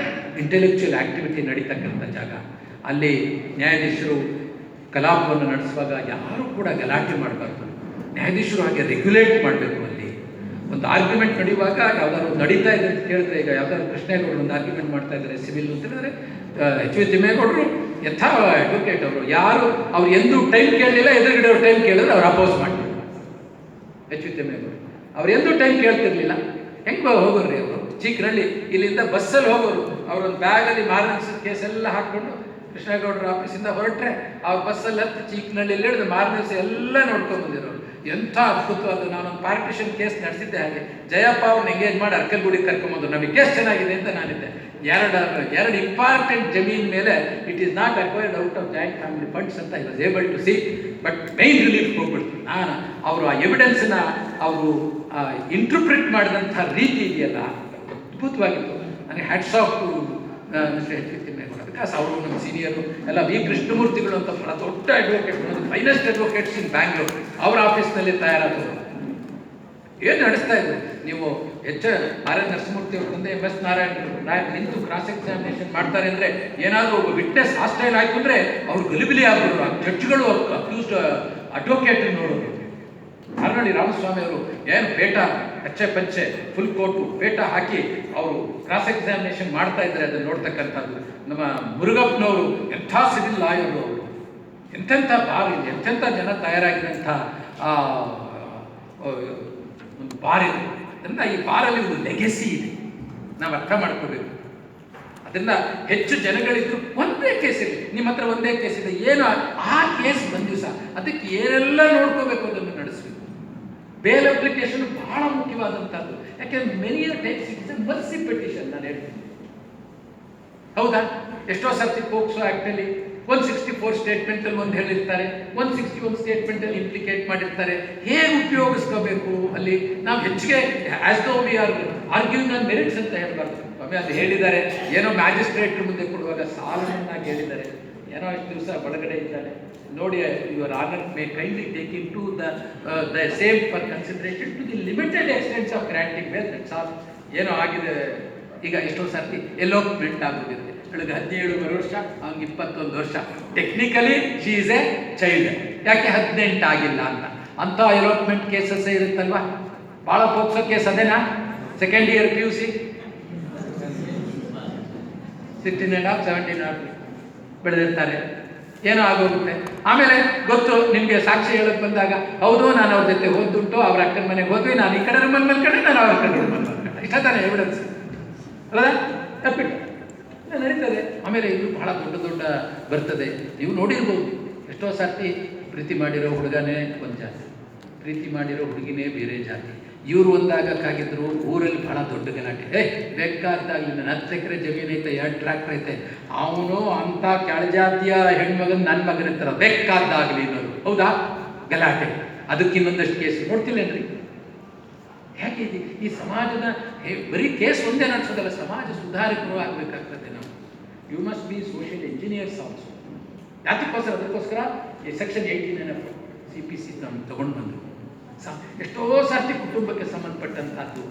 ಇಂಟೆಲೆಕ್ಚುಯಲ್ ಆ್ಯಕ್ಟಿವಿಟಿ ನಡೀತಕ್ಕಂಥ ಜಾಗ. ಅಲ್ಲಿ ನ್ಯಾಯಾಧೀಶರು ಕಲಾಪವನ್ನು ನಡೆಸುವಾಗ ಯಾರೂ ಕೂಡ ಗಲಾಟೆ ಮಾಡಬಾರ್ದು. ನ್ಯಾಯಾಧೀಶರು ಹಾಗೆ ರೆಗ್ಯುಲೇಟ್ ಮಾಡಬೇಕು. ಅಲ್ಲಿ ಒಂದು ಆರ್ಗ್ಯುಮೆಂಟ್ ನಡೆಯುವಾಗ ಯಾವ್ದಾದ್ರು ನಡೀತಾ ಇದೆ ಅಂತ ಕೇಳಿದ್ರೆ, ಈಗ ಯಾವ್ದಾದ್ರು ಕೃಷ್ಣೇಗೌಡರು ಒಂದು ಆರ್ಗ್ಯುಮೆಂಟ್ ಮಾಡ್ತಾ ಇದ್ದಾರೆ ಸಿವಿಲ್ ಅಂತ ಹೇಳಿದ್ರೆ, ಎಚ್ ವಿ ತಿಮ್ಮೇಗೌಡರು ಯಥಾ ಅಡ್ವೊಕೇಟ್ ಅವರು, ಯಾರು ಅವ್ರು ಎಂದೂ ಟೈಮ್ ಕೇಳಲಿಲ್ಲ, ಎದುರುಗಡೆ ಅವ್ರು ಟೈಮ್ ಕೇಳಿದ್ರೆ ಅವ್ರು ಅಪೋಸ್ ಮಾಡಿದ್ರು. ಎಚ್ ವಿ ತಿಮ್ಮೇಗೌಡರು ಅವ್ರು ಎಂದೂ ಟೈಮ್ ಕೇಳ್ತಿರ್ಲಿಲ್ಲ. ಹೆಂಗೆ ಹೋಗೋರು ಅವರು ಚೀಕ್ನಳ್ಳಿ, ಇಲ್ಲಿಂದ ಬಸ್ಸಲ್ಲಿ ಹೋಗೋರು. ಅವರೊಂದು ಬ್ಯಾಗಲ್ಲಿ ಮಾರನೇ ಕೇಸ್ ಎಲ್ಲ ಹಾಕ್ಕೊಂಡು ಕೃಷ್ಣೇಗೌಡರ ಆಫೀಸಿಂದ ಹೊರಟ್ರೆ ಅವ್ರ ಬಸ್ಸಲ್ಲಿ ಹತ್ತು ಚೀಕ್ನಳ್ಳಿಯಲ್ಲಿ ಹಿಡಿದು ಮಾರನೇ ದಿವಸ ಎಲ್ಲ ನೋಡ್ಕೊಂಡು ಬಂದಿರೋರು. ಎಂಥ ಅದ್ಭುತವಾದ. ನಾನೊಂದು ಪಾರ್ಟಿಷನ್ ಕೇಸ್ ನಡೆಸಿದ್ದೆ ಹಾಗೆ. ಜಯಪ್ಪ ಅವ್ರನ್ನ ಎಂಗೇಜ್ ಮಾಡಿ ಅರ್ಕಲ್ಗೂಡಿಗೆ ಕರ್ಕೊಂಬಂದು ನಮಗೆ ಕೇಸ್ ಚೆನ್ನಾಗಿದೆ ಅಂತ ನಾನಿದ್ದೆ. ಎರಡು ಇಂಪಾರ್ಟೆಂಟ್ ಜಮೀನ್ ಮೇಲೆ it is not acquired out of joint family funds ಅಂತ I was able to see. But main relief ಹೋಗ್ಬಿಡ್ತು. ನಾನು ಅವರು ಆ ಎವಿಡೆನ್ಸ್ನ ಅವರು ಇಂಟರ್ಪ್ರಿಟ್ ಮಾಡಿದಂಥ ರೀತಿ ಇದೆಯಲ್ಲ, ಅದ್ಭುತವಾಗಿತ್ತು. ನನಗೆ hats off to mister H V Thimmegowda. Because ಅವರು ನಮ್ಮ ಸೀನಿಯರು ಎಲ್ಲ ವಿ ಕೃಷ್ಣಮೂರ್ತಿಗಳು ಅಂತ ಬಹಳ ದೊಡ್ಡ advocate, finest advocates in Bangalore. ಅವರ ಆಫೀಸ್ನಲ್ಲಿ ತಯಾರಾದರು. ಏನು ನಡೆಸ್ತಾ ಇದ್ರು ನೀವು? ಆರ್ ಎನ್ ನರಸಿಂಹಮೂರ್ತಿ ಅವರು ಬಂದೆ MS ನಾರಾಯಣ ನಿಂತು ಕ್ರಾಸ್ ಎಕ್ಸಾಮಿನೇಷನ್ ಮಾಡ್ತಾರೆ ಅಂದರೆ, ಏನಾದರೂ ಒಬ್ಬ ವಿಟ್ನೆಸ್ ಹಾಸ್ಟೈಲ್ ಆಯ್ತು ಅಂದರೆ ಅವ್ರು ಗಲಿಬಿಲಿ ಆಗ್ಬಿಡೋರು. ಜಡ್ಜ್ಗಳು ಅಕ್ಯೂಸ್ಡ್ ಅಡ್ವೊಕೇಟ್ ನೋಡೋರು. ಹಾರ್ನಳ್ಳಿ ರಾಮಸ್ವಾಮಿ ಅವರು ಏನು ಪೇಟ ಕಚ್ಚೆ ಪಂಚೆ ಫುಲ್ ಕೋಟು ಪೇಟ ಹಾಕಿ ಅವರು ಕ್ರಾಸ್ ಎಕ್ಸಾಮಿನೇಷನ್ ಮಾಡ್ತಾ ಇದ್ದಾರೆ, ಅದನ್ನು ನೋಡ್ತಕ್ಕಂಥದ್ದು. ನಮ್ಮ ಮುರುಗಪ್ಪನವರು ಎಂಥ ಸಿವಿಲ್ ಲಾಯರು ಅವರು, ಎಂತೆಂಥ ಎಂತೆಂಥ ಜನ ತಯಾರಾಗಿರೋಂಥ ಒಂದು ಬಾರ್ ಇದೆ. ಅದರಿಂದ ಈ ಬಾರಲ್ಲಿ ಒಂದು ಲೆಗೆಸಿ ಇದೆ, ನಾವು ಅರ್ಥ ಮಾಡ್ಕೋಬೇಕು. ಅದರಿಂದ ಹೆಚ್ಚು ಜನಗಳಿದ್ರು ಒಂದೇ ಕೇಸ್ ಇದೆ, ನಿಮ್ಮ ಹತ್ರ ಒಂದೇ ಕೇಸ್ ಇದೆ, ಏನು ಆ ಕೇಸ್ ಬಂದು ಸಹ ಅದಕ್ಕೆ ಏನೆಲ್ಲ ನೋಡ್ಕೋಬೇಕು ಅದನ್ನು ನಡೆಸಬೇಕು. ಬೇಲ್ ಅಪ್ಲಿಕೇಶನ್ ಬಹಳ ಮುಖ್ಯವಾದಂಥದ್ದು. ಯಾಕೆಂದ್ರೆ many times it's A mercy petition. ನಾನು ಹೇಳ್ತೀನಿ, ಹೌದಾ? ಎಷ್ಟೋ ಸರ್ತಿ ಪೋಕ್ಸೋ ಆ್ಯಕ್ಟಲ್ಲಿ 164 ಸ್ಟೇಟ್ಮೆಂಟಲ್ಲಿ ಒಂದು ಹೇಳಿರ್ತಾರೆ, 161 ಸ್ಟೇಟ್ಮೆಂಟಲ್ಲಿ ಇಂಪ್ಲಿಕೇಟ್ ಮಾಡಿರ್ತಾರೆ. ಹೇಗೆ ಉಪಯೋಗಿಸ್ಕೋಬೇಕು ಅಲ್ಲಿ ನಾವು ಹೆಚ್ಚಿಗೆ ಆಸ್ ದೋ we are arguing on merits ಅಂತ ಹೇಳ್ಬಾರ್ದು. ಆಮೇಲೆ ಅದು ಹೇಳಿದ್ದಾರೆ, ಏನೋ ಮ್ಯಾಜಿಸ್ಟ್ರೇಟ್ರ ಮುಂದೆ ಕೊಡುವಾಗ ಸಾಲನ್ನಾಗಿ ಹೇಳಿದ್ದಾರೆ, ಏನೋ ಇಷ್ಟು ದಿವಸ ಒಳಗಡೆ ಇದ್ದಾನೆ ನೋಡಿ, your honour may kindly take into the same for consideration to the limited extent of granting well. That's all. ಏನೋ ಆಗಿದೆ. ಈಗ ಎಷ್ಟೋ ಸರ್ತಿ ಎಲೋಪ್ಮೆಂಟ್ ಆಗೋದಿರುತ್ತೆ, ಅವಳಿಗೆ 17 ವರ್ಷ, ಅವ್ನಿಗೆ 21 ವರ್ಷ. Technically she is a child. ಯಾಕೆ 18 ಆಗಿಲ್ಲ ಅಂತ ಎಲೋಪ್ಮೆಂಟ್ ಕೇಸಸ್ ಇರುತ್ತಲ್ವಾ? ಭಾಳ ಪೋಕ್ಸೋ ಕೇಸ್ ಅದೇನಾ? Second year PUC 16 and a half 17 ಬೆಳೆದಿರ್ತಾರೆ. ಏನೋ ಆಗೋಗುತ್ತೆ. ಆಮೇಲೆ ಗೊತ್ತು ನಿಮಗೆ ಸಾಕ್ಷಿ ಹೇಳಕ್ ಬಂದಾಗ, ಹೌದು ನಾನು ಅವ್ರ ಜೊತೆ ಹೋದ್ದುಂಟು, ಅವ್ರ ಅಕ್ಕನ ಮನೆಗೆ ಹೋದ್ವಿ, ನಾನು ಈ ಕಡೆ ಮನೆ ಕಡೆ, ನಾನು ಅವ್ರ ಕಡೆ ಮನೆ ಇಷ್ಟ ತಾನೇ ಎವಿಡೆನ್ಸ್ ಅಲ್ಲ, ತಪ್ಪಿಟ್ಟು ನಡೀತದೆ. ಆಮೇಲೆ ಇದು ಬಹಳ ದೊಡ್ಡ ದೊಡ್ಡ ಬರ್ತದೆ. ನೀವು ನೋಡಿರ್ಬೋದು, ಎಷ್ಟೋ ಸರ್ತಿ ಪ್ರೀತಿ ಮಾಡಿರೋ ಹುಡುಗನೇ ಒಂದು ಜಾತಿ, ಪ್ರೀತಿ ಮಾಡಿರೋ ಹುಡುಗಿನೇ ಬೇರೆ ಜಾತಿ, ಇವರು ಒಂದಾಗಕ್ಕಾಗಿದ್ರು ಊರಲ್ಲಿ ಬಹಳ ದೊಡ್ಡ ಗಲಾಟೆ. ಬೇಕಾದಾಗಲಿ ನನ್ನ 10 ಎಕರೆ ಜಮೀನು ಐತೆ, 2 ಟ್ರ್ಯಾಕ್ಟರ್ ಐತೆ, ಅವನು ಅಂಥ ಕೆಳಜಾತಿಯ ಹೆಣ್ಮಗನ್ ನನ್ನ ಮಗನಿರ್ತಾರ, ಬೇಕಾದಾಗಲಿ ಅನ್ನೋರು, ಹೌದಾ ಗಲಾಟೆ. ಅದಕ್ಕೆ ಇನ್ನೊಂದಷ್ಟು ಕೇಸ್ ನೋಡ್ತಿಲ್ಲೇನ್ರಿ? ಯಾಕೆ ಈ ಸಮಾಜದ ಬರೀ ಕೇಸ್ ಒಂದೇ ನಡೆಸೋದಲ್ಲ, ಸಮಾಜ ಸುಧಾರಕರು ಆಗಬೇಕಾಗ್ತದೆ ನಾವು. You must be social engineers also. ಯಾತಕ್ಕೋಸ್ಕರ? ಅದಕ್ಕೋಸ್ಕರ ಈ ಸೆಕ್ಷನ್ 18 CPC ತಗೊಂಡು ಬಂದರು. ಎಷ್ಟೋ ಸರ್ತಿ ಕುಟುಂಬಕ್ಕೆ ಸಂಬಂಧಪಟ್ಟಂತಹದ್ದು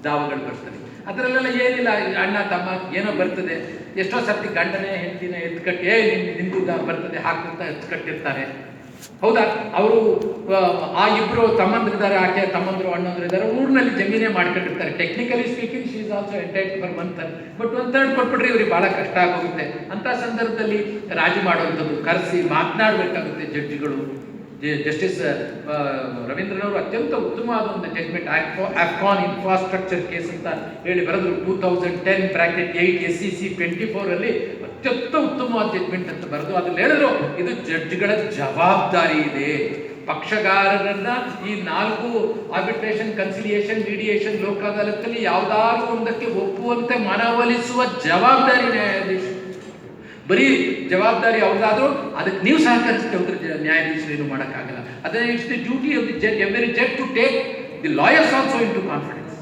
ದಾವಗಳು ಬರ್ತದೆ. ಅದರಲ್ಲೆಲ್ಲ ಏನಿಲ್ಲ, ಅಣ್ಣ ತಮ್ಮ ಏನೋ ಬರ್ತದೆ. ಎಷ್ಟೋ ಸರ್ತಿ ಗಂಡನೇ ಹೆಂಡತಿನ ಎತ್ಕಟ್ಟಿ ನಿಂದು ಬರ್ತದೆ ಹಾಕುತ್ತಾ ಎತ್ಕಟ್ಟಿರ್ತಾರೆ, ಹೌದಾ? ಅವರು ಆ ಇಬ್ಬರು ತಮ್ಮಂದ್ರಿದ್ದಾರೆ, ಆಕೆ ತಮ್ಮಂದ್ರು ಅಣ್ಣಂದ್ರು ಇದ್ದಾರೆ, ಊರಿನಲ್ಲಿ ಜಮೀನೇ ಮಾಡ್ಕೊಂಡಿರ್ತಾರೆ. Technically speaking she is also entitle for 1/3, but 1/3 ಕೊಟ್ಬಿಟ್ರೆ ಇವ್ರಿಗೆ ಭಾಳ ಕಷ್ಟ ಆಗೋಗುತ್ತೆ. ಅಂಥ ಸಂದರ್ಭದಲ್ಲಿ ರಾಜಿ ಮಾಡುವಂಥದ್ದು, ಕರೆಸಿ ಮಾತನಾಡಬೇಕಾಗುತ್ತೆ ಜಡ್ಜಿಗಳು. ಜಸ್ಟಿಸ್ ರವೀಂದ್ರನವರು ಅತ್ಯಂತ ಉತ್ತಮವಾದ ಒಂದು ಜಡ್ಜ್ಮೆಂಟ್, ಆಫ್ಕಾನ್ ಇನ್ಫ್ರಾಸ್ಟ್ರಕ್ಚರ್ ಕೇಸ್ ಅಂತ ಹೇಳಿ ಬರೆದ್ರು. 2010(8) SCC 24 ಅತ್ಯಂತ ಉತ್ತಮವಾದ ಜಡ್ಜ್ಮೆಂಟ್ ಅಂತ ಬರೆದು ಅದ್ರಲ್ಲಿ ಹೇಳಿದ್ರು, ಇದು ಜಡ್ಜ್ಗಳ ಜವಾಬ್ದಾರಿ ಇದೆ. ಪಕ್ಷಗಾರರನ್ನ ಈ 4 ಆರ್ಬಿಟ್ರೇಷನ್, ಕನ್ಸಿಲಿಯೇಷನ್, ಮೀಡಿಯೇಷನ್, ಲೋಕ ಅದಾಲತ್ನಲ್ಲಿ ಯಾವುದಾದ್ರೂ ಒಂದಕ್ಕೆ ಒಪ್ಪುವಂತೆ ಮನವೊಲಿಸುವ ಜವಾಬ್ದಾರಿ ನ್ಯಾಯಾಧೀಶ. ಬರೀ ಜವಾಬ್ದಾರಿ ಅವ್ರದಾದ್ರೂ ಅದಕ್ಕೆ ನೀವು ಸಹಕರಿಸ್ತೇವೆ, ನ್ಯಾಯಾಧೀಶರು ಏನು ಮಾಡೋಕ್ಕಾಗಲ್ಲ. ಅದನ್ನ it's the duty of the judge, every judge to take the lawyers also into confidence.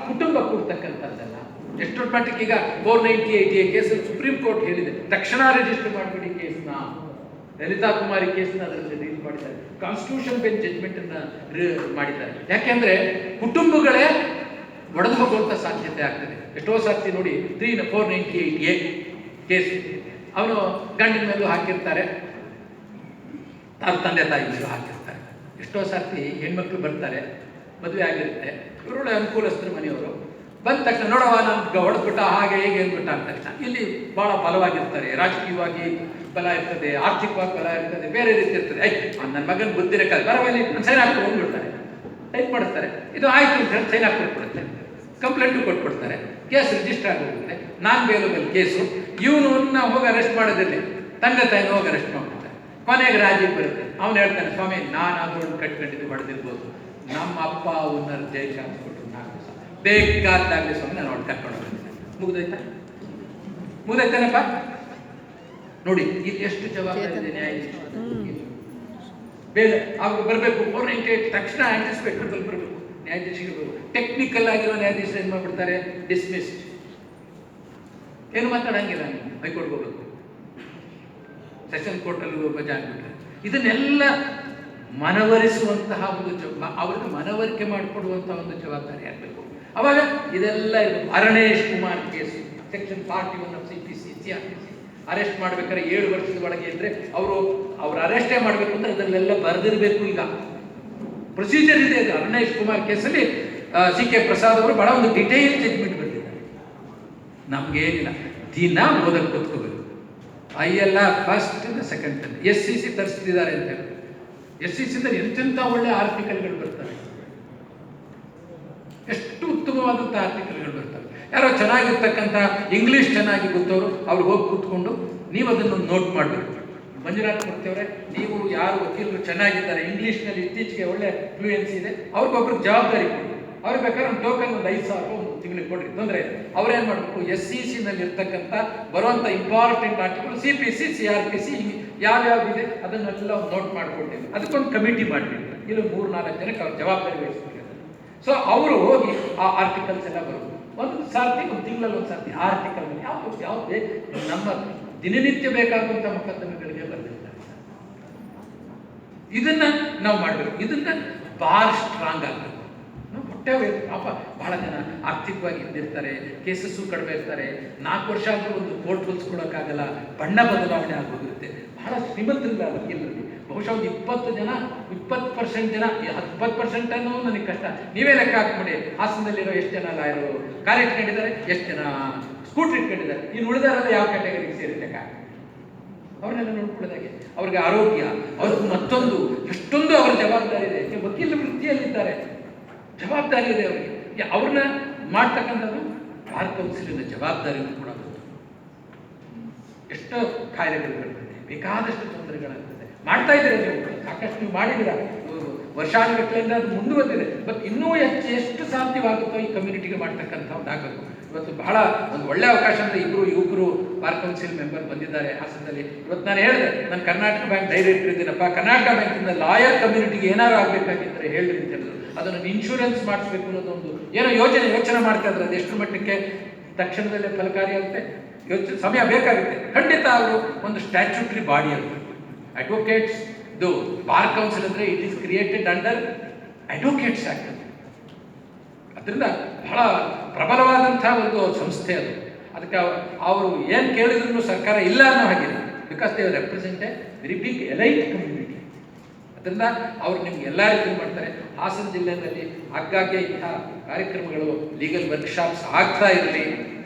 ಕುಟುಂಬ ಕೂಡ್ತಕ್ಕಂಥದ್ದಲ್ಲ. ಎಷ್ಟೋ ಮಟ್ಟಿಗೆ ಈಗ 498A ಕೇಸಲ್ಲಿ ಸುಪ್ರೀಂ ಕೋರ್ಟ್ ಹೇಳಿದೆ, ತಕ್ಷಣ ರಿಜಿಸ್ಟರ್ ಮಾಡಿಬಿಡಿ ಕೇಸ್ನ. ಲಲಿತಾ ಕುಮಾರಿ ಕೇಸ್ನ ಅದರಲ್ಲಿ ರೀಲ್ ಮಾಡಿದ್ದಾರೆ. ಕಾನ್ಸ್ಟಿಟ್ಯೂಷನ್ ಬೆಂಚ್ ಜಡ್ಜ್ಮೆಂಟ್ ಅನ್ನ ಮಾಡಿದ್ದಾರೆ. ಯಾಕೆಂದ್ರೆ ಕುಟುಂಬಗಳೇ ಒಡೆದು ಹೋಗುವಂತ ಸಾಧ್ಯತೆ ಆಗ್ತದೆ. ಎಷ್ಟೋ ಸರ್ತಿ ನೋಡಿ 498A ಕೇಸ್, ಅವನು ಗಂಡಿನ ಮೇಲೂ ಹಾಕಿರ್ತಾರೆ, ಅವ್ರ ತಂದೆ ತಾಯಿ ಮೇಲೂ ಹಾಕಿರ್ತಾರೆ. ಎಷ್ಟೋ ಸರ್ತಿ ಹೆಣ್ಮಕ್ಳು ಬರ್ತಾರೆ, ಮದುವೆ ಆಗಿರುತ್ತೆ, ಇವರೊಳ್ಳೆ ಅನುಕೂಲಸ್ಥರು ಮನೆಯವರು, ಬಂದ ತಕ್ಷಣ ನೋಡವ ನಮ್ಗೆ ಹೊಡೆದ್ಬಿಟ್ಟ, ಹಾಗೆ ಹೇಗೆ ಅಂದ್ಬಿಟ್ಟ ಅಂದ ತಕ್ಷಣ ಇಲ್ಲಿ ಭಾಳ ಬಲವಾಗಿರ್ತಾರೆ, ರಾಜಕೀಯವಾಗಿ ಬಲ ಇರ್ತದೆ, ಆರ್ಥಿಕವಾಗಿ ಬಲ ಇರ್ತದೆ, ಬೇರೆ ರೀತಿ ಇರ್ತದೆ. ನನ್ನ ಮಗನ ಬುದ್ಧಿರಕ್ಕ ಬರವಲ್ಲಿ ಸೈನ್ ಹಾಕಿ ಹೋಗ್ಬಿಡ್ತಾರೆ, ಟೈಪ್ ಮಾಡಿಸ್ತಾರೆ, ಇದು ಆಯ್ತು ಅಂತ ಹೇಳಿ ಸೈನ್ ಹಾಕಿ ಕೊಟ್ಬಿಡುತ್ತೆ, ಕಂಪ್ಲೇಂಟು ಕೊಟ್ಬಿಡ್ತಾರೆ, ಕೇಸ್ ರಿಜಿಸ್ಟರ್ ಆಗೋಗುತ್ತೆ. Non bailable case. ಇವನನ್ನ ಹೋಗಿ ಅರೆಸ್ಟ್ ಮಾಡೋದಿಲ್ಲ, ತಂದೆ ತಾಯಿನ ಹೋಗಿ ಅರೆಸ್ಟ್ ಮಾಡ್ಬಿಡ್ತಾರೆ. ಕೊನೆಗೆ ರಾಜಿಗೆ ಬರುತ್ತೆ. ಅವನು ಹೇಳ್ತಾನೆ, ಸ್ವಾಮಿ ನಾನಾದ್ರೂ ಕಟ್ಕೊಂಡಿದ್ದು ಹೊಡೆದಿರ್ಬೋದು, ನಮ್ಮ ಅಪ್ಪ ಅವನ್ನ ಜೈಲಿಗೆ ಹಾಕ್ಬಿಟ್ರು 4 ದಿವಸ, ಬೇಕಾದಾಗಲಿ ಸ್ವಾಮಿ ನಾನು ಅವ್ರು ಕರ್ಕೊಂಡು ಹೋಗ್ತೀನಿ. ಮುಗ್ದೈತಾನಪ್ಪ. ನೋಡಿ ಇಲ್ಲಿ ಎಷ್ಟು ಜವಾಬ್ದಾರಿ ಇದೆ ನ್ಯಾಯಾಧೀಶ. ಬೇರೆ ಅವ್ರು ಬರಬೇಕು, 498 ತಕ್ಷಣ ಆಂಟಿಸಿಪೇಟ್ ಬರಬೇಕು, ನ್ಯಾಯಾಧೀಶಿಗಳು. ಟೆಕ್ನಿಕಲ್ ಆಗಿರೋ ನ್ಯಾಯಾಧೀಶರು ಏನು ಮಾಡ್ಬಿಡ್ತಾರೆ, ಡಿಸ್ಮಿಸ್ಡ್, ಏನು ಮಾತಾಡಂಗಿಲ್ಲ, ಹೈಕೋರ್ಟ್ಗೆ ಹೋಗ್ಬೇಕು, ಸೆಷನ್ ಕೋರ್ಟಲ್ಲಿ ವಜಾ ಆಗ್ಬಿಟ್ರೆ. ಇದನ್ನೆಲ್ಲ ಮನವರಿಸುವಂತಹ ಒಂದು ಅವ್ರಿಗೆ ಮನವರಿಕೆ ಮಾಡಿಕೊಡುವಂತಹ ಒಂದು ಜವಾಬ್ದಾರಿ ಆಗಬೇಕು. ಅವಾಗ ಇದೆಲ್ಲ ಇರಬೇಕು. Arnesh Kumar case, section 41 CPC CRPC arrest ಮಾಡ್ಬೇಕಾದ್ರೆ 7 ವರ್ಷದ ಒಳಗೆ ಇದ್ರೆ ಅವ್ರು ಅರೆಸ್ಟೇ ಮಾಡಬೇಕು ಅಂದ್ರೆ ಅದರಲ್ಲೆಲ್ಲ ಬರೆದಿರಬೇಕು. ಈಗ ಪ್ರೊಸೀಜರ್ ಇದೆ. ಅದು ಅರಣೇಶ್ ಕುಮಾರ್ ಕೇಸಲ್ಲಿ CK ಪ್ರಸಾದ್ ಅವರು ಬಹಳ ಒಂದು ಡಿಟೇಲ್ ಜಡ್ಜ್ಮೆಂಟ್ ಬರೆದಿದ್ದಾರೆ. ನಮ್ಗೇನಿಲ್ಲ, ದಿನ ಓದಕ್ಕೆ ಕೂತ್ಕೋಬೇಕು. ILR ಫಸ್ಟ್ ಸೆಕೆಂಡ್ SCC ತರಿಸ್ತಿದ್ದಾರೆ ಅಂತ ಹೇಳಿ, SCC ಎಂತೆಂಥ ಒಳ್ಳೆ ಆರ್ಟಿಕಲ್ಗಳು ಬರ್ತವೆ, ಎಷ್ಟು ಉತ್ತಮವಾದಂಥ ಆರ್ಟಿಕಲ್ಗಳು ಬರ್ತವೆ. ಯಾರೋ ಚೆನ್ನಾಗಿರ್ತಕ್ಕಂಥ ಇಂಗ್ಲೀಷ್ ಚೆನ್ನಾಗಿ ಗೊತ್ತವರು ಅವ್ರು ಹೋಗಿ ಕೂತ್ಕೊಂಡು ನೀವು ಅದನ್ನು ನೋಟ್ ಮಾಡಬೇಕು. ಮಂಜುನಾಥ್ ಮೂರ್ತಿಯವರೇ, ನೀವು ಯಾರು ವಕೀಲರು ಚೆನ್ನಾಗಿದ್ದಾರೆ, ಇಂಗ್ಲೀಷ್ನಲ್ಲಿ ಇತ್ತೀಚೆಗೆ ಒಳ್ಳೆ ಫ್ಲೂಯೆನ್ಸಿ ಇದೆ, ಅವ್ರಿಗೊಬ್ರಿಗೆ ಜವಾಬ್ದಾರಿ ಕೊಡಿ. ಅವ್ರಿಗೆ ಬೇಕಾದ್ರೆ ಒಂದು ಟೋಕನ್ ಒಂದು 5,000 ಒಂದು ತಿಂಗಳಿಗೆ ಕೊಡ್ರಿ, ತೊಂದರೆ ಇಲ್ಲ. ಅವ್ರೇನು ಮಾಡಬೇಕು, SCC ನಲ್ಲಿ ಇರ್ತಕ್ಕಂಥ ಬರುವಂಥ ಇಂಪಾರ್ಟೆಂಟ್ ಆರ್ಟಿಕಲ್ CPC CRPC ಯಾವ್ಯಾವ್ದಿದೆ ಅದನ್ನೆಲ್ಲ ನೋಟ್ ಮಾಡ್ಕೊಳ್ತೀವಿ. ಅದಕ್ಕೊಂದು ಕಮಿಟಿ ಮಾಡಿಬಿಡ್ತಾರೆ. ಇಲ್ಲಿ 3-4 ಜನಕ್ಕೆ ಅವ್ರ ಜವಾಬ್ದಾರಿ ವಹಿಸ್ಬೇಕು. ಸೊ ಅವರು ಹೋಗಿ ಆ ಆರ್ಟಿಕಲ್ಸ್ ಎಲ್ಲ ಬರೋದು. ಒಂದು ಸರ್ತಿ, ಒಂದು ತಿಂಗಳಲ್ಲಿ ಒಂದು ಸರ್ತಿ ಆರ್ಟಿಕಲ್ ಯಾವುದೇ ನಮ್ಮ ದಿನನಿತ್ಯ ಬೇಕಾಗುವಂಥ ಮೊಕದ್ದಮೆಗಳಿಗೆ ಬರೆದಿರ್ತಾರೆ. ಇದನ್ನ ನಾವು ಮಾಡಬೇಕು. ಇದನ್ನ ಬಾರ್ ಸ್ಟ್ರಾಂಗ್ ಆಗಬೇಕು. ನಾವು ಹೊಟ್ಟೆ ಪಾಪ ಬಹಳ ಜನ ಆರ್ಥಿಕವಾಗಿ ಇದ್ದಿರ್ತಾರೆ, ಕೇಸಸ್ಸು ಕಡಿಮೆ ಇರ್ತಾರೆ, 4 ವರ್ಷ ಆದರೂ ಒಂದು ಕೋರ್ಟ್ ಹೊಲ್ಸ್ಕೊಳಕ್ಕಾಗಲ್ಲ, ಬಣ್ಣ ಬದಲಾವಣೆ ಆಗೋಗಿರುತ್ತೆ. ಬಹಳ ಶ್ರೀಮಂತರಿಲ್ಲ ವಕೀಲರಲ್ಲಿ. ಬಹುಶಃ ಒಂದು 20% ಜನ 20% ಅನ್ನೋ ನನಗೆ ಕಷ್ಟ. ನೀವೇ ಲೆಕ್ಕ ಹಾಕ್ಬಿಡಿ. ಹಾಸನದಲ್ಲಿರೋ ಎಷ್ಟು ಜನ ಲಾಯರು ಕಾರ್ ಇಟ್ಕೊಂಡಿದ್ದಾರೆ, ಎಷ್ಟು ಜನ ಸ್ಕೂಟ್ರ್ ಇಟ್ಕೊಂಡಿದ್ದಾರೆ, ಇನ್ನು ಉಳಿದಾರೆಲ್ಲ ಯಾವ ಕ್ಯಾಟಗರಿಗೆ ಸೇರಿ ಲೆಕ್ಕ. ಅವ್ರನ್ನೆಲ್ಲ ನೋಡ್ಕೊಳ್ಳೋದಾಗೆ, ಅವ್ರಿಗೆ ಆರೋಗ್ಯ, ಅವ್ರಿಗೆ ಮತ್ತೊಂದು ಎಷ್ಟೊಂದು ಅವರ ಜವಾಬ್ದಾರಿ ಇದೆ. ವಕೀಲ ವೃತ್ತಿಯಲ್ಲಿದ್ದಾರೆ, ಜವಾಬ್ದಾರಿ ಇದೆ ಅವರಿಗೆ. ಅವ್ರನ್ನ ಮಾಡ್ತಕ್ಕಂಥದ್ದು ಬಾರ್ ಕೌನ್ಸಿಲಿನ ಜವಾಬ್ದಾರಿಯನ್ನು ಕೂಡ ಎಷ್ಟೋ ಕಾಯಿಲೆಗಳು ಬರ್ತದೆ, ಬೇಕಾದಷ್ಟು ತೊಂದರೆಗಳಾಗ್ತದೆ. ಮಾಡ್ತಾ ಇದ್ದೀರಾ ನೀವು, ಸಾಕಷ್ಟು ನೀವು ಮಾಡಿದ್ದೀರಾ, ವರ್ಷಾನುಗಟ್ಟಲೆಯಿಂದ ಅದು ಮುಂದುವರೆದಿದೆ. ಬಟ್ ಇನ್ನೂ ಎಷ್ಟು ಸಾಧ್ಯವಾಗುತ್ತೋ ಈ ಕಮ್ಯುನಿಟಿಗೆ ಮಾಡ್ತಕ್ಕಂಥ ಒಂದು ಆಗಬೇಕು. ಇವತ್ತು ಬಹಳ ಒಂದು ಒಳ್ಳೆ ಅವಕಾಶ ಅಂದರೆ ಇಬ್ಬರು ಯುವಕರು ಬಾರ್ ಕೌನ್ಸಿಲ್ ಮೆಂಬರ್ ಬಂದಿದ್ದಾರೆ ಹಾಸನದಲ್ಲಿ. ಇವತ್ತು ನಾನು ಹೇಳಿದೆ, ನಾನು ಕರ್ನಾಟಕ ಬ್ಯಾಂಕ್ ಡೈರೆಕ್ಟರ್ ಇದ್ದೀನಪ್ಪ, ಕರ್ನಾಟಕ ಬ್ಯಾಂಕಿಂದ ಲಾಯರ್ ಕಮ್ಯುನಿಟಿಗೆ ಏನಾರು ಆಗಬೇಕಾಗಿದ್ದರೆ ಹೇಳಿ ಅಂತ ಹೇಳಿದ್ರು. ಅದನ್ನು ಇನ್ಶೂರೆನ್ಸ್ ಮಾಡಿಸ್ಬೇಕು ಅನ್ನೋದೊಂದು ಏನೋ ಯೋಚನೆ ಮಾಡ್ತಾ ಇದ್ರೆ ಅದು ಎಷ್ಟು ಮಟ್ಟಕ್ಕೆ ತಕ್ಷಣದಲ್ಲೇ ಫಲಕಾರಿ ಆಗುತ್ತೆ, ಸಮಯ ಬೇಕಾಗುತ್ತೆ. ಖಂಡಿತ ಅವರು ಒಂದು ಸ್ಟ್ಯಾಚ್ಯೂಟರಿ ಬಾಡಿ ಆಗಬೇಕು. ಅಡ್ವೊಕೇಟ್ಸ್ ಇದು ಬಾರ್ ಕೌನ್ಸಿಲ್ ಅಂದರೆ it is created under advocates act. ಅದರಿಂದ ಬಹಳ ಪ್ರಬಲವಾದಂಥ ಒಂದು ಸಂಸ್ಥೆ ಅದು. ಅದಕ್ಕೆ ಅವರು ಏನು ಕೇಳಿದ್ರು ಸರ್ಕಾರ ಇಲ್ಲ ಅನ್ನೋ ಹಾಗಿಲ್ಲ. Because they represent a very big elite community. ಅದರಿಂದ ಅವರು ನಿಮ್ಗೆ ಎಲ್ಲ ರೀತಿ ಮಾಡ್ತಾರೆ. ಹಾಸನ ಜಿಲ್ಲೆಯಲ್ಲಿ ಆಗಾಗ್ಗೆ ಇಂಥ ಕಾರ್ಯಕ್ರಮಗಳು, ಲೀಗಲ್ ವರ್ಕ್ಶಾಪ್ಸ್ ಆಗ್ತಾ ಇರಲಿ,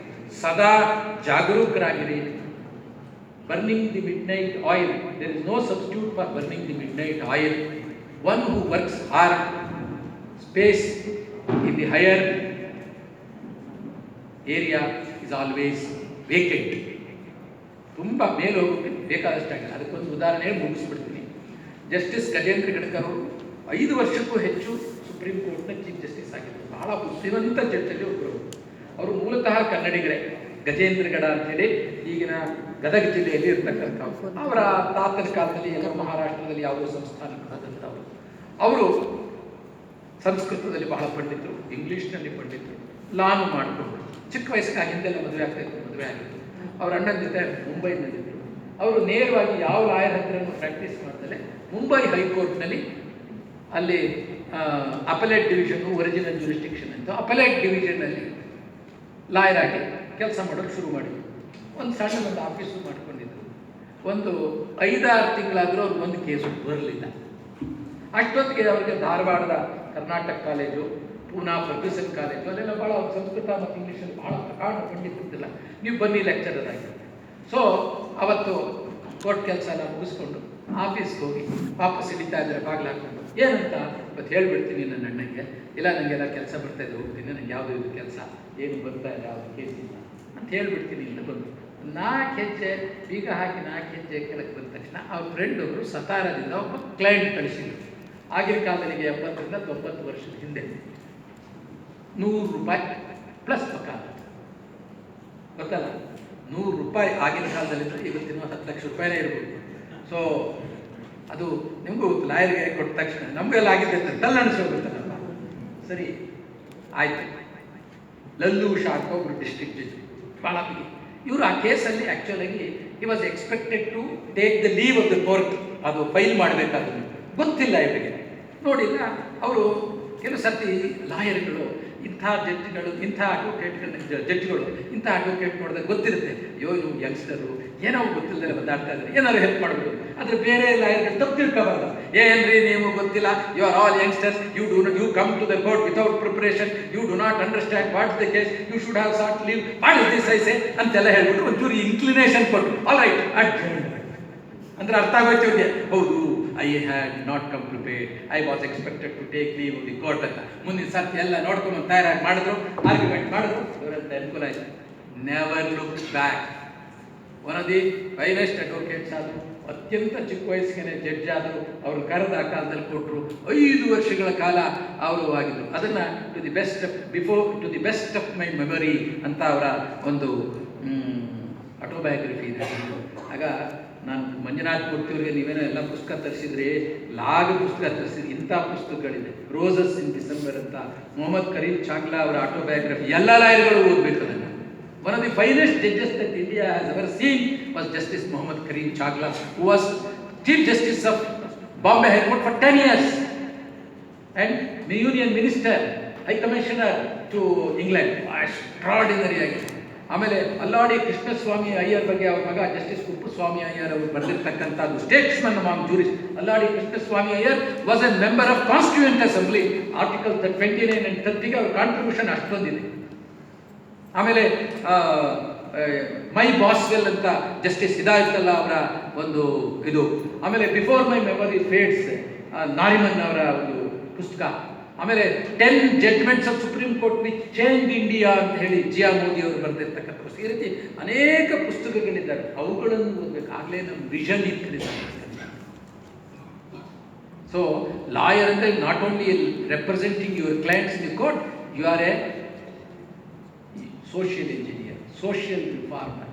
ಸದಾ ಜಾಗರೂಕರಾಗಿರಿ. Burning the midnight oil, there is no substitute for burning the midnight oil. One who works hard, space in the higher area is always vacant. ತುಂಬ ಮೇಲೆ ಹೋಗೋಕ್ಕೆ ಬೇಕಾದಷ್ಟಾಗಿಲ್ಲ. ಅದಕ್ಕೊಂದು ಉದಾಹರಣೆ ಮುಗಿಸ್ಬಿಡ್ತೀನಿ. ಜಸ್ಟಿಸ್ ಗಜೇಂದ್ರ ಗಡ್ಕರ್ ಅವರು 5 ವರ್ಷಕ್ಕೂ ಹೆಚ್ಚು ಸುಪ್ರೀಂ ಕೋರ್ಟ್ನ ಚೀಫ್ ಜಸ್ಟಿಸ್ ಆಗಿದ್ದರು. ಬಹಳ ಬುದ್ಧಿವಂತ ಜಡ್ಜಲ್ಲಿ ಒಬ್ಬರು. ಅವರು ಮೂಲತಃ ಕನ್ನಡಿಗರೇ, ಗಜೇಂದ್ರಗಡ ಅಂತೇಳಿ ಈಗಿನ ಗದಗ ಜಿಲ್ಲೆಯಲ್ಲಿ ಇರ್ತಕ್ಕಂಥವ್ರು. ಅವರ ತಾತನ ಕಾಲದಲ್ಲಿ ಎಲ್ಲ ಮಹಾರಾಷ್ಟ್ರದಲ್ಲಿ ಯಾವುದೋ ಸಂಸ್ಥಾನಕ್ಕೆ ಹೋದಂಥವ್ರು. ಅವರು ಸಂಸ್ಕೃತದಲ್ಲಿ ಬಹಳ ಪಂಡಿತರು, ಇಂಗ್ಲೀಷ್ನಲ್ಲಿ ಪಂಡಿತರು, ಲಾನು ಮಾಡಿಕೊಂಡು ಚಿಕ್ಕ ವಯಸ್ಸಿಗೆ ಹಿಂದೆಲ್ಲ ಮದುವೆ ಆಗಿತ್ತು. ಅವ್ರ ಅಣ್ಣನ ಜೊತೆ ಮುಂಬೈನಲ್ಲಿದ್ದರು. ಅವರು ನೇರವಾಗಿ ಯಾವ ಲಾಯರ್ ಹತ್ರನೂ ಪ್ರಾಕ್ಟೀಸ್ ಮಾಡ್ತಾರೆ, ಮುಂಬೈ ಹೈಕೋರ್ಟ್ನಲ್ಲಿ ಅಲ್ಲಿ ಅಪಲೇಟ್ ಡಿವಿಷನ್, ಒರಿಜಿನಲ್ ಜ್ಯೂರಿಸ್ಡಿಕ್ಷನ್ ಅಂತ ಅಪಲೇಟ್ ಡಿವಿಷನ್ನಲ್ಲಿ ಲಾಯರ್ ಆಗಿ ಕೆಲಸ ಮಾಡೋಕ್ಕೆ ಶುರು ಮಾಡಿದ್ರು. ಒಂದು ಸಣ್ಣ ಒಂದು ಆಫೀಸು ಮಾಡ್ಕೊಂಡಿದ್ರು. ಒಂದು 5-6 ತಿಂಗಳಾದರೂ ಅವ್ರಿಗೆ ಒಂದು ಕೇಸು ಬರಲಿಲ್ಲ. ಅಷ್ಟೊತ್ತಿಗೆ ಅವರಿಗೆ ಧಾರವಾಡದ Karnataka college, Poona Ferguson college, ಅಲ್ಲೆಲ್ಲ ಭಾಳ ಸಂಸ್ಕೃತ ಮತ್ತು ಇಂಗ್ಲೀಷಲ್ಲಿ ಭಾಳ ಪ್ರಕಾಂಡ ಪಂಡಿತರಿದ್ದಿಲ್ಲ, ನೀವು ಬನ್ನಿ ಲೆಕ್ಚರರ್ ಆಗಿ. ಸೊ ಅವತ್ತು ಕೋರ್ಟ್ ಕೆಲಸ ಎಲ್ಲ ಮುಗಿಸ್ಕೊಂಡು ಆಫೀಸ್ಗೆ ಹೋಗಿ ವಾಪಸ್ ಹಿಡಿತಾ ಇದ್ದಾರೆ ಬಾಗಿಲು ಹಾಕ್ಕೊಂಡು. ಏನಂತ ಇವತ್ತು ಹೇಳ್ಬಿಡ್ತೀನಿ ನನ್ನ ಅಣ್ಣಗೆ, ಇಲ್ಲ ನನಗೆಲ್ಲ ಕೆಲಸ ಬರ್ತಾ ಇದೆ, ಹೋಗ್ತೀನಿ, ನನಗೆ ಯಾವುದೋ ಇದು ಕೆಲಸ ಏನು ಬರ್ತಾ ಇಲ್ಲ, ಯಾವುದು ಕೇಸ್ ಇಲ್ಲ ಅಂತ ಹೇಳ್ಬಿಡ್ತೀನಿ ಅಂತ ಬಂದು 4 ಹೆಜ್ಜೆ ಬೀಗ ಹಾಕಿ 4 ಹೆಜ್ಜೆ ಕೆಳಗೆ ಬಂದ ತಕ್ಷಣ ಅವ್ರ ಫ್ರೆಂಡ್ ಅವರು ಸತಾರದಿಂದ ಒಬ್ಬ ಕ್ಲೈಂಟ್ ಕಳಿಸಿದ್ರು. ಆಗಿನ ಕಾಲದಲ್ಲಿ 70ರಿಂದ 90 ವರ್ಷದ ಹಿಂದೆ ₹100 ಪ್ಲಸ್ ವಕಾಲತ್. ಗೊತ್ತಲ್ಲ, ₹100 ಆಗಿನ ಕಾಲದಲ್ಲಿದ್ದರೆ ಇವತ್ತಿನ 10 ಲಕ್ಷ ರೂಪಾಯಿನೇ ಇರ್ಬೋದು. ಸೊ ಅದು ನಿಮಗೂ ಲಾಯರ್ಗೆ ಕೊಟ್ಟ ತಕ್ಷಣ ನಮಗೆಲ್ಲ ಆಗಿದೆ ಅಂತ ತಲ್ಲಣಿಸೋಗುತ್ತಲ್ಲ. ಸರಿ ಆಯಿತು. ಲಲ್ಲು ಶಾಖ ಒಬ್ಬರು ಡಿಸ್ಟ್ರಿಕ್ಟ್ ಜಡ್ಜ್, ಭಾಳ ಬಿಗಿ. ಇವರು ಆ ಕೇಸಲ್ಲಿ ಆ್ಯಕ್ಚುಲಾಗಿ he was expected to take the leave of the court. ಅದು ಫೈಲ್ ಮಾಡಬೇಕಾದ್ರು ಗೊತ್ತಿಲ್ಲ ಇವರಿಗೆ. ನೋಡಿಲ್ಲ ಅವರು ಕೆಲವು ಸರ್ತಿ ಲಾಯರ್ಗಳು ಇಂಥ ಜಡ್ಜ್ಗಳು, ಇಂಥ ಜಡ್ಜ್ಗಳು ಇಂಥ ಅಡ್ವೊಕೇಟ್ ನೋಡಿದಾಗ ಗೊತ್ತಿರುತ್ತೆ, ಅಯ್ಯೋ ಇವು ಯಂಗ್ಸ್ಟರು ಏನೋ ಗೊತ್ತಿಲ್ಲದೆ ಬದಾಡ್ತಾ ಇದ್ದಾರೆ, ಏನಾದ್ರು ಹೆಲ್ಪ್ ಮಾಡ್ಬೋದು. ಆದರೆ ಬೇರೆ ಲಾಯರ್ಗಳು ತಪ್ಪು ತಿಳ್ಕೋಬಾರ್ದು. ಏನ್ರಿ ನೀವು ಗೊತ್ತಿಲ್ಲ, you are all youngsters, you come to the court without preparation, you do not understand what's the case, you should have sought leave, what is this I say ಅಂತೆಲ್ಲ ಹೇಳ್ಬಿಟ್ಟು ಒಂಚೂರು ಇನ್ಕ್ಲಿನೇಷನ್ ಕೊಟ್ಟು ಆಲ್ ರೈಟ್ ಅಂದ್ರೆ ಅರ್ಥ ಆಗೋಯ್ತು ಇವ್ರಿಗೆ. ಹೌದು, I had not come prepared, I was expected to take leave of the court ಅಂತ. ಮುಂದಿನ ಸರ್ತಿ ಎಲ್ಲ ನೋಡ್ಕೊಂಡು ತಯಾರಾಗಿ ಮಾಡಿದ್ರು, ಆರ್ಗ್ಯುಮೆಂಟ್ ಮಾಡಿದ್ರು, ಇವರಂತ ಅನುಕೂಲ ಆಯಿತು. Never look back. One of the finest advocates ಆದರು, ಅತ್ಯಂತ ಚಿಕ್ಕ ವಯಸ್ಸಿಗೆ ಜಡ್ಜ್ ಆದರು. ಅವರು ಕರೆದ ಆ ಕಾಲದಲ್ಲಿ ಕೊಟ್ಟರು. 5 ವರ್ಷಗಳ ಕಾಲ ಅವರು ಆಗಿದ್ರು. ಅದನ್ನು to the best of my memory ಅಂತ ಅವರ ಒಂದು ಆಟೋಬಯೋಗ್ರಫಿ ಇದೆ. ಆಗ ನಾನು ಮಂಜುನಾಥ್ ಮೂರ್ತಿಯವರಿಗೆ ನೀವೇನೋ ಎಲ್ಲ ಪುಸ್ತಕ ತರಿಸಿದ್ರಿ, ಪುಸ್ತಕ ತರಿಸಿದ್ರಿ, ಇಂಥ ಪುಸ್ತಕಗಳಿದೆ. ರೋಸಸ್ ಇನ್ ಡಿಸೆಂಬರ್ ಅಂತ ಮೊಹಮ್ಮದ್ ಕರೀಂ ಚಾಗ್ಲಾ ಅವರ ಆಟೋಬಯೋಗ್ರಫಿ, ಎಲ್ಲ ಲಾಯರ್ಗಳು ಓದಬೇಕು ಅದನ್ನು. One of the finest judges that India has ever seen was Justice Mohammad Karim Chagla, who was Chief Justice of Bombay High Court for 10 years and Union Minister, High Commissioner to England. Extraordinary ಆಗಿದೆ. ಆಮೇಲೆ ಅಲ್ಲಾಡಿ ಕೃಷ್ಣಸ್ವಾಮಿ ಅಯ್ಯರ್ ಬಗ್ಗೆ ಅವ್ರ ಮಗ justice Kuppuswamy Iyer ಅವರು ಬರೆದಿರ್ತಕ್ಕಂಥದ್ದು statesman among jurist. Alladi Krishnaswamy Iyer was a member of constituent assembly. Article 29 and 30ಗೆ ಅವ್ರ contribution ಅಷ್ಟೊಂದಿದೆ. ಆಮೇಲೆ ಮೈ ಬಾಸ್ವೆಲ್ ಅಂತ ಜಸ್ಟಿಸ್ ಹಿದಾಯತುಲ್ಲಾ ಅವರ ಒಂದು ಇದು, ಆಮೇಲೆ ಬಿಫೋರ್ ಮೈ ಮೆಮೊರಿ ಫೇಡ್ಸ್ ನಾರಿಮನ್ ಅವರ ಒಂದು ಪುಸ್ತಕ, ಆಮೇಲೆ 10 judgements of supreme court which change India ಅಂತ ಹೇಳಿ ಜಿಯಾ ಮೋದಿ ಅವರು ಬರೆದಿರ್ತಕ್ಕಂಥ ಪುಸ್ತಕ. ಈ ರೀತಿ ಅನೇಕ ಪುಸ್ತಕಗಳಿದ್ದಾರೆ, ಅವುಗಳನ್ನು ಓದಬೇಕು, ಆಗಲೇ ನಮ್ಮ ವಿಷನ್ ಇನ್ಕ್ರೀಸ್ ಆಗುತ್ತೆ. ಸೊ ಲಾಯರ್ ಅಂದರೆ not only representing your clients in the court, you are a social engineer, social reformer.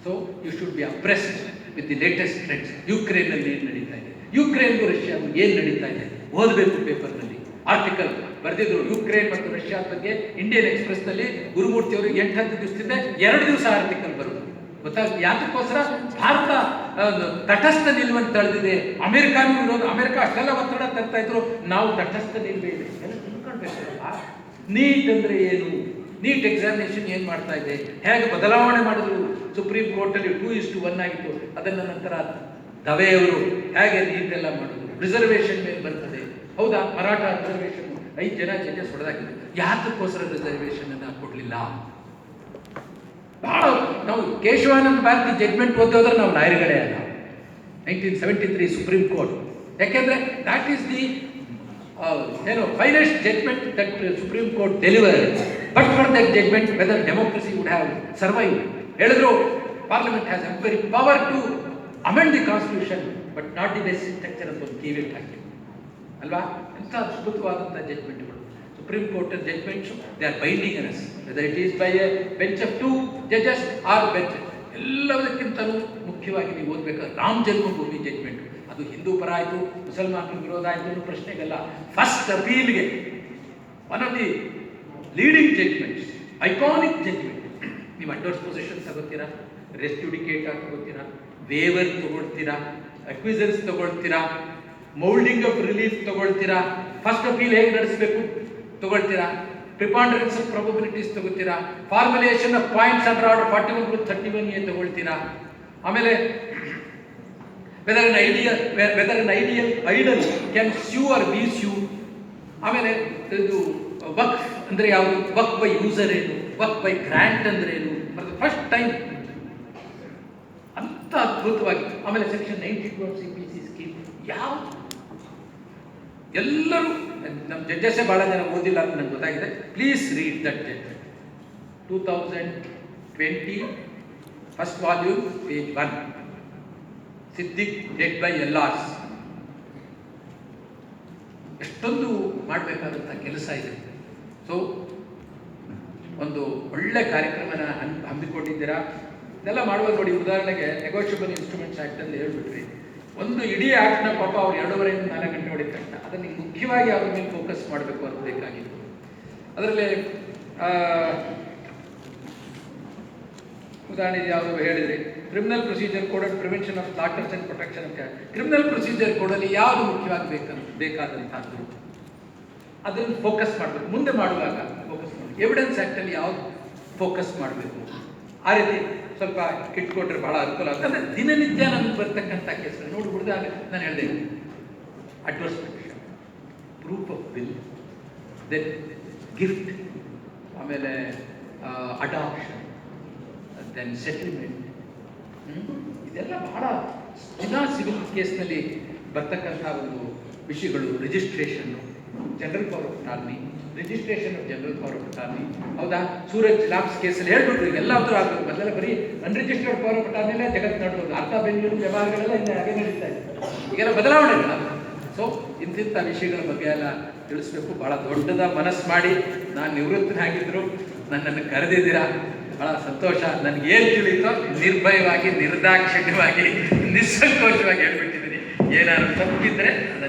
So you should be apprised with the latest trends. ಯುಕ್ರೇನ್ನಲ್ಲಿ ಏನು ನಡೀತಾ ಇದೆ, ಯುಕ್ರೇನ್ಗೂ ರಷ್ಯಾಗೂ ಏನು ನಡೀತಾ ಇದೆ ಓದಬೇಕು. ಪೇಪರ್ನಲ್ಲಿ ಆರ್ಟಿಕಲ್ ಬರೆದಿದ್ರು ಯುಕ್ರೇನ್ ಮತ್ತು ರಷ್ಯಾದ ಬಗ್ಗೆ. ಇಂಡಿಯನ್ ಎಕ್ಸ್ಪ್ರೆಸ್ನಲ್ಲಿ ಗುರುಮೂರ್ತಿ ಅವರು 8-10 ದಿವಸದಿಂದ 2 ದಿವಸ ಆರ್ಟಿಕಲ್ ಬರೋದು ಗೊತ್ತಾಗ. ಯಾತಕ್ಕೋಸ್ಕರ ಭಾರತ ತಟಸ್ಥ ನಿಲುವನ್ನು ತಳೆದಿದೆ, ಅಮೆರಿಕಾನು ಇರೋದು, ಅಮೆರಿಕ ಅಷ್ಟೆಲ್ಲ ಒತ್ತಡ ತರ್ತಾ ಇದ್ರು, ನಾವು ತಟಸ್ಥ ನಿಲ್ಬೇಡಿ ಎಲ್ಲ ತಿಳ್ಕೊಳ್ಬೇಕಲ್ಲ. ನೀಟ್ ಅಂದರೆ ಏನು, ನೀಟ್ ಎಕ್ಸಾಮಿನೇಷನ್ ಏನು ಮಾಡ್ತಾ ಇದೆ, ಹೇಗೆ ಬದಲಾವಣೆ ಮಾಡಿದ್ರು. ಸುಪ್ರೀಂ ಕೋರ್ಟಲ್ಲಿ 2:1 ಆಗಿತ್ತು, ಅದನ್ನ ನಂತರ ದವೆಯವರು ಹೇಗೆ ನೀಟ್ ಎಲ್ಲ ಮಾಡಿದ್ರು. ರಿಸರ್ವೇಷನ್ ಮೇಲೆ ಬರ್ತದೆ, ಹೌದಾ? ಮರಾಠ ರಿಸರ್ವೇಷನ್ 5 ಜನ ಜಡ್ಜಸ್ ಹೊಡೆದಾಕಿದ್ರು. ಯಾತಕ್ಕೋಸ್ಕರ ರಿಸರ್ವೇಷನ್ ಅನ್ನ ಕೊಡಲಿಲ್ಲ? ಬಹಳ ನಾವು ಕೇಶವಾನಂದ ಭಾರತಿ ಜಡ್ಜ್ಮೆಂಟ್ ಓದೋದ್ರೆ ನಾವು ಲಾಯರ್ಗಳೇ ಅಲ್ಲ. 1973 ಸುಪ್ರೀಂ ಕೋರ್ಟ್, ಯಾಕೆಂದ್ರೆ that is the finest judgement that supreme court deliver. But for that judgement whether democracy would have survive. ಹೇಳಿದ್ರು parliament has empire power to amend the constitution but not the basic structure ಅಂತ ಒಂದು caveat ಹಾಕಿ ಅಲ್ವಾ? ಎಂಥ ಅದ್ಭುತವಾದಂಥ ಜಡ್ಜ್ಮೆಂಟ್ಗಳು supreme court judgements. They are binding on us, whether it is by a bench of 2 judges or bench. ಎಲ್ಲದಕ್ಕಿಂತಲೂ ಮುಖ್ಯವಾಗಿ ನೀವು ಓದಬೇಕಾದ್ರೆ ರಾಮ್ ಜನ್ಮಭೂಮಿ ಜಡ್ಜ್ಮೆಂಟ್, ಅದು ಹಿಂದೂ ಪರ ಆಯಿತು, ಮುಸಲ್ಮಾನರ ವಿರೋಧ ಆಯಿತು ಪ್ರಶ್ನೆಗಲ್ಲ. ಫಸ್ಟ್ ಅಪೀಲ್ಗೆ one of the leading judgements, iconic judgement. ನೀವು ಅಡ್ವರ್ಸ್ ಪೊಸಿಷನ್ ತಗೋತೀರಾ, ರೆಸ್ ಜುಡಿಕೇಟರ್ ತಗೋತೀರಾ, ವೇವರ್ ತಗೊಳ್ತೀರಾ, ಅಕ್ವಿಸನ್ಸ್ ತಗೊಳ್ತೀರಾ, ಮೌಲ್ಡಿಂಗ್ ಆಫ್ ರಿಲೀಫ್ ತಗೊಳ್ತೀರಾ, ಫಸ್ಟ್ ಅಪೀಲ್ ಹೇಗೆ ನಡೆಸಬೇಕು ತಗೊಳ್ತೀರಾ, ಪ್ರಿಪಾಂಡರೆನ್ಸ್ ಆಫ್ ಪ್ರೊಬಬಿಲಿಟೀಸ್ ತಗೋತೀರಾ, formulation of points under order 41-31A ತಗೊಳ್ತೀರಾ. ಆಮೇಲೆ whether an idol can sue or be sued. ಆಮೇಲೆ ಇದು ವಕ್ಫ್ ಅಂದರೆ ಯಾವುದು, ವಕ್ಫ್ ಬೈ ಯೂಸರ್ ಏನು, ವಕ್ಫ್ ಬೈ ಗ್ರಾಂಟ್ ಅಂದ್ರೆ ಏನು, ಫಸ್ಟ್ ಟೈಮ್ ಅಂತ ಅದ್ಭುತವಾಗಿ. ಆಮೇಲೆ ಸೆಕ್ಷನ್ 92 CPC ಸ್ಕೀಮ್ ಯಾವುದು ಎಲ್ಲರೂ ನಮ್ಮ ಜಡ್ಜಸ್ಸೇ ಭಾಳ ಜನ ಓದಿಲ್ಲ ಅಂತ ನನಗೆ ಗೊತ್ತಾಗಿದೆ. Please read that judgement. 2020 first volume page 1, Siddiq dead by LRs. ಎಷ್ಟೊಂದು ಮಾಡಬೇಕಾದಂಥ ಕೆಲಸ ಇದೆ. ಸೊ ಒಂದು ಒಳ್ಳೆ ಕಾರ್ಯಕ್ರಮನ ಹಮ್ಮಿಕೊಂಡಿದ್ದೀರಾ. ಇದೆಲ್ಲ ಮಾಡುವಾಗ ನೋಡಿ, ಉದಾಹರಣೆಗೆ ನೆಗೋಷಿಯಬಲ್ ಇನ್ಸ್ಟ್ರೂಮೆಂಟ್ಸ್ ಆ್ಯಕ್ಟ್ ಅಂತ ಹೇಳ್ಬಿಟ್ರಿ. ಒಂದು ಇಡೀ ಆ್ಯಕ್ಟ್ನ ಪಾಪ ಅವ್ರು 2.5 4 ಗಂಟೆ ಹೊಡಿದ ತಕ್ಷಣ ಅದನ್ನು ಮುಖ್ಯವಾಗಿ ಅವ್ರ ಮೇಲೆ ಫೋಕಸ್ ಮಾಡಬೇಕು ಅಂತ ಬೇಕಾಗಿತ್ತು. ಅದರಲ್ಲಿ ಉದಾಹರಣೆಗೆ ಯಾವುದು ಹೇಳಿದರೆ criminal procedure code of prevention of slaughters and protection ಅಂತ. ಕ್ರಿಮಿನಲ್ ಪ್ರೊಸೀಜರ್ ಕೋಡಲ್ಲಿ ಯಾವುದು ಮುಖ್ಯವಾಗಿ ಬೇಕಾದಂಥದ್ದು ಅದನ್ನು ಫೋಕಸ್ ಮಾಡಬೇಕು. ಮುಂದೆ ಮಾಡುವಾಗ ಫೋಕಸ್ ಮಾಡಿ. ಎವಿಡೆನ್ಸ್ ಆ್ಯಕ್ಟಲ್ಲಿ ಯಾವುದು ಫೋಕಸ್ ಮಾಡಬೇಕು, ಆ ರೀತಿ ಸ್ವಲ್ಪ ಇಟ್ಕೊಟ್ರೆ ಬಹಳ ಅನುಕೂಲ ಆಗುತ್ತೆ. ಅಂದರೆ ದಿನನಿತ್ಯ ನಮ್ಗೆ ಬರ್ತಕ್ಕಂಥ ಕೇಸ್ಗಳು ನೋಡಿ ಬಿಡಿದಾಗ ನಾನು ಹೇಳಿದೆ, adverse petition, proof of bill, then gift, ಆಮೇಲೆ ಅಡಾಪ್ಷನ್, ದೆನ್ ಸೆಟಲ್ಮೆಂಟ್. ಇದೆಲ್ಲ ಬಹಳ ದಿನ ಸಿವಿಲ್ ಕೇಸ್ನಲ್ಲಿ ಬರ್ತಕ್ಕಂಥ ಒಂದು ವಿಷಯಗಳು. Registration, general power of attorney, registration of general power of attorney. ಹೌದಾ? ಸೂರಜ್ ಲಾಬ್ಸ್ ಕೇಸಲ್ಲಿ ಹೇಳ್ಬಿಟ್ರು ಎಲ್ಲಾದರೂ ಆಗಬೇಕು. ಮೊದಲೆಲ್ಲ ಬರೀ ಅನ್ರಿಜಿಸ್ಟರ್ಡ್ ಪವರ್ ಆಫ್ ಅಟಾರ್ನಿನೇ ಜಗತ್ತು ನಡೆಯೋದು. ಅರ್ಥ ಬೆಂಗಳೂರು ವ್ಯವಹಾರಗಳೆಲ್ಲ ಇನ್ನು ಹಾಗೆ ನಡೀತಾ ಇದೆ. ಈಗೆಲ್ಲ ಬದಲಾವಣೆಗಳು. ಸೊ ಇಂತಿಂಥ ವಿಷಯಗಳ ಬಗ್ಗೆ ಎಲ್ಲ ತಿಳಿಸ್ಬೇಕು. ಭಾಳ ದೊಡ್ಡದ ಮನಸ್ಸು ಮಾಡಿ ನಾನು ನಿವೃತ್ತನಾಗಿದ್ದರು ನನ್ನನ್ನು ಕರೆದಿದ್ದೀರಾ, ಭಾಳ ಸಂತೋಷ. ನನಗೆ ಏನು ತಿಳಿತೋ ನಿರ್ಭಯವಾಗಿ, ನಿರ್ದಾಕ್ಷಿಣ್ಯವಾಗಿ, ನಿಸ್ಸಂಕೋಚವಾಗಿ ಹೇಳ್ಬಿಟ್ಟಿದ್ದೀನಿ. ಏನಾದ್ರು ತಪ್ಪಿದ್ರೆ ಅದನ್ನು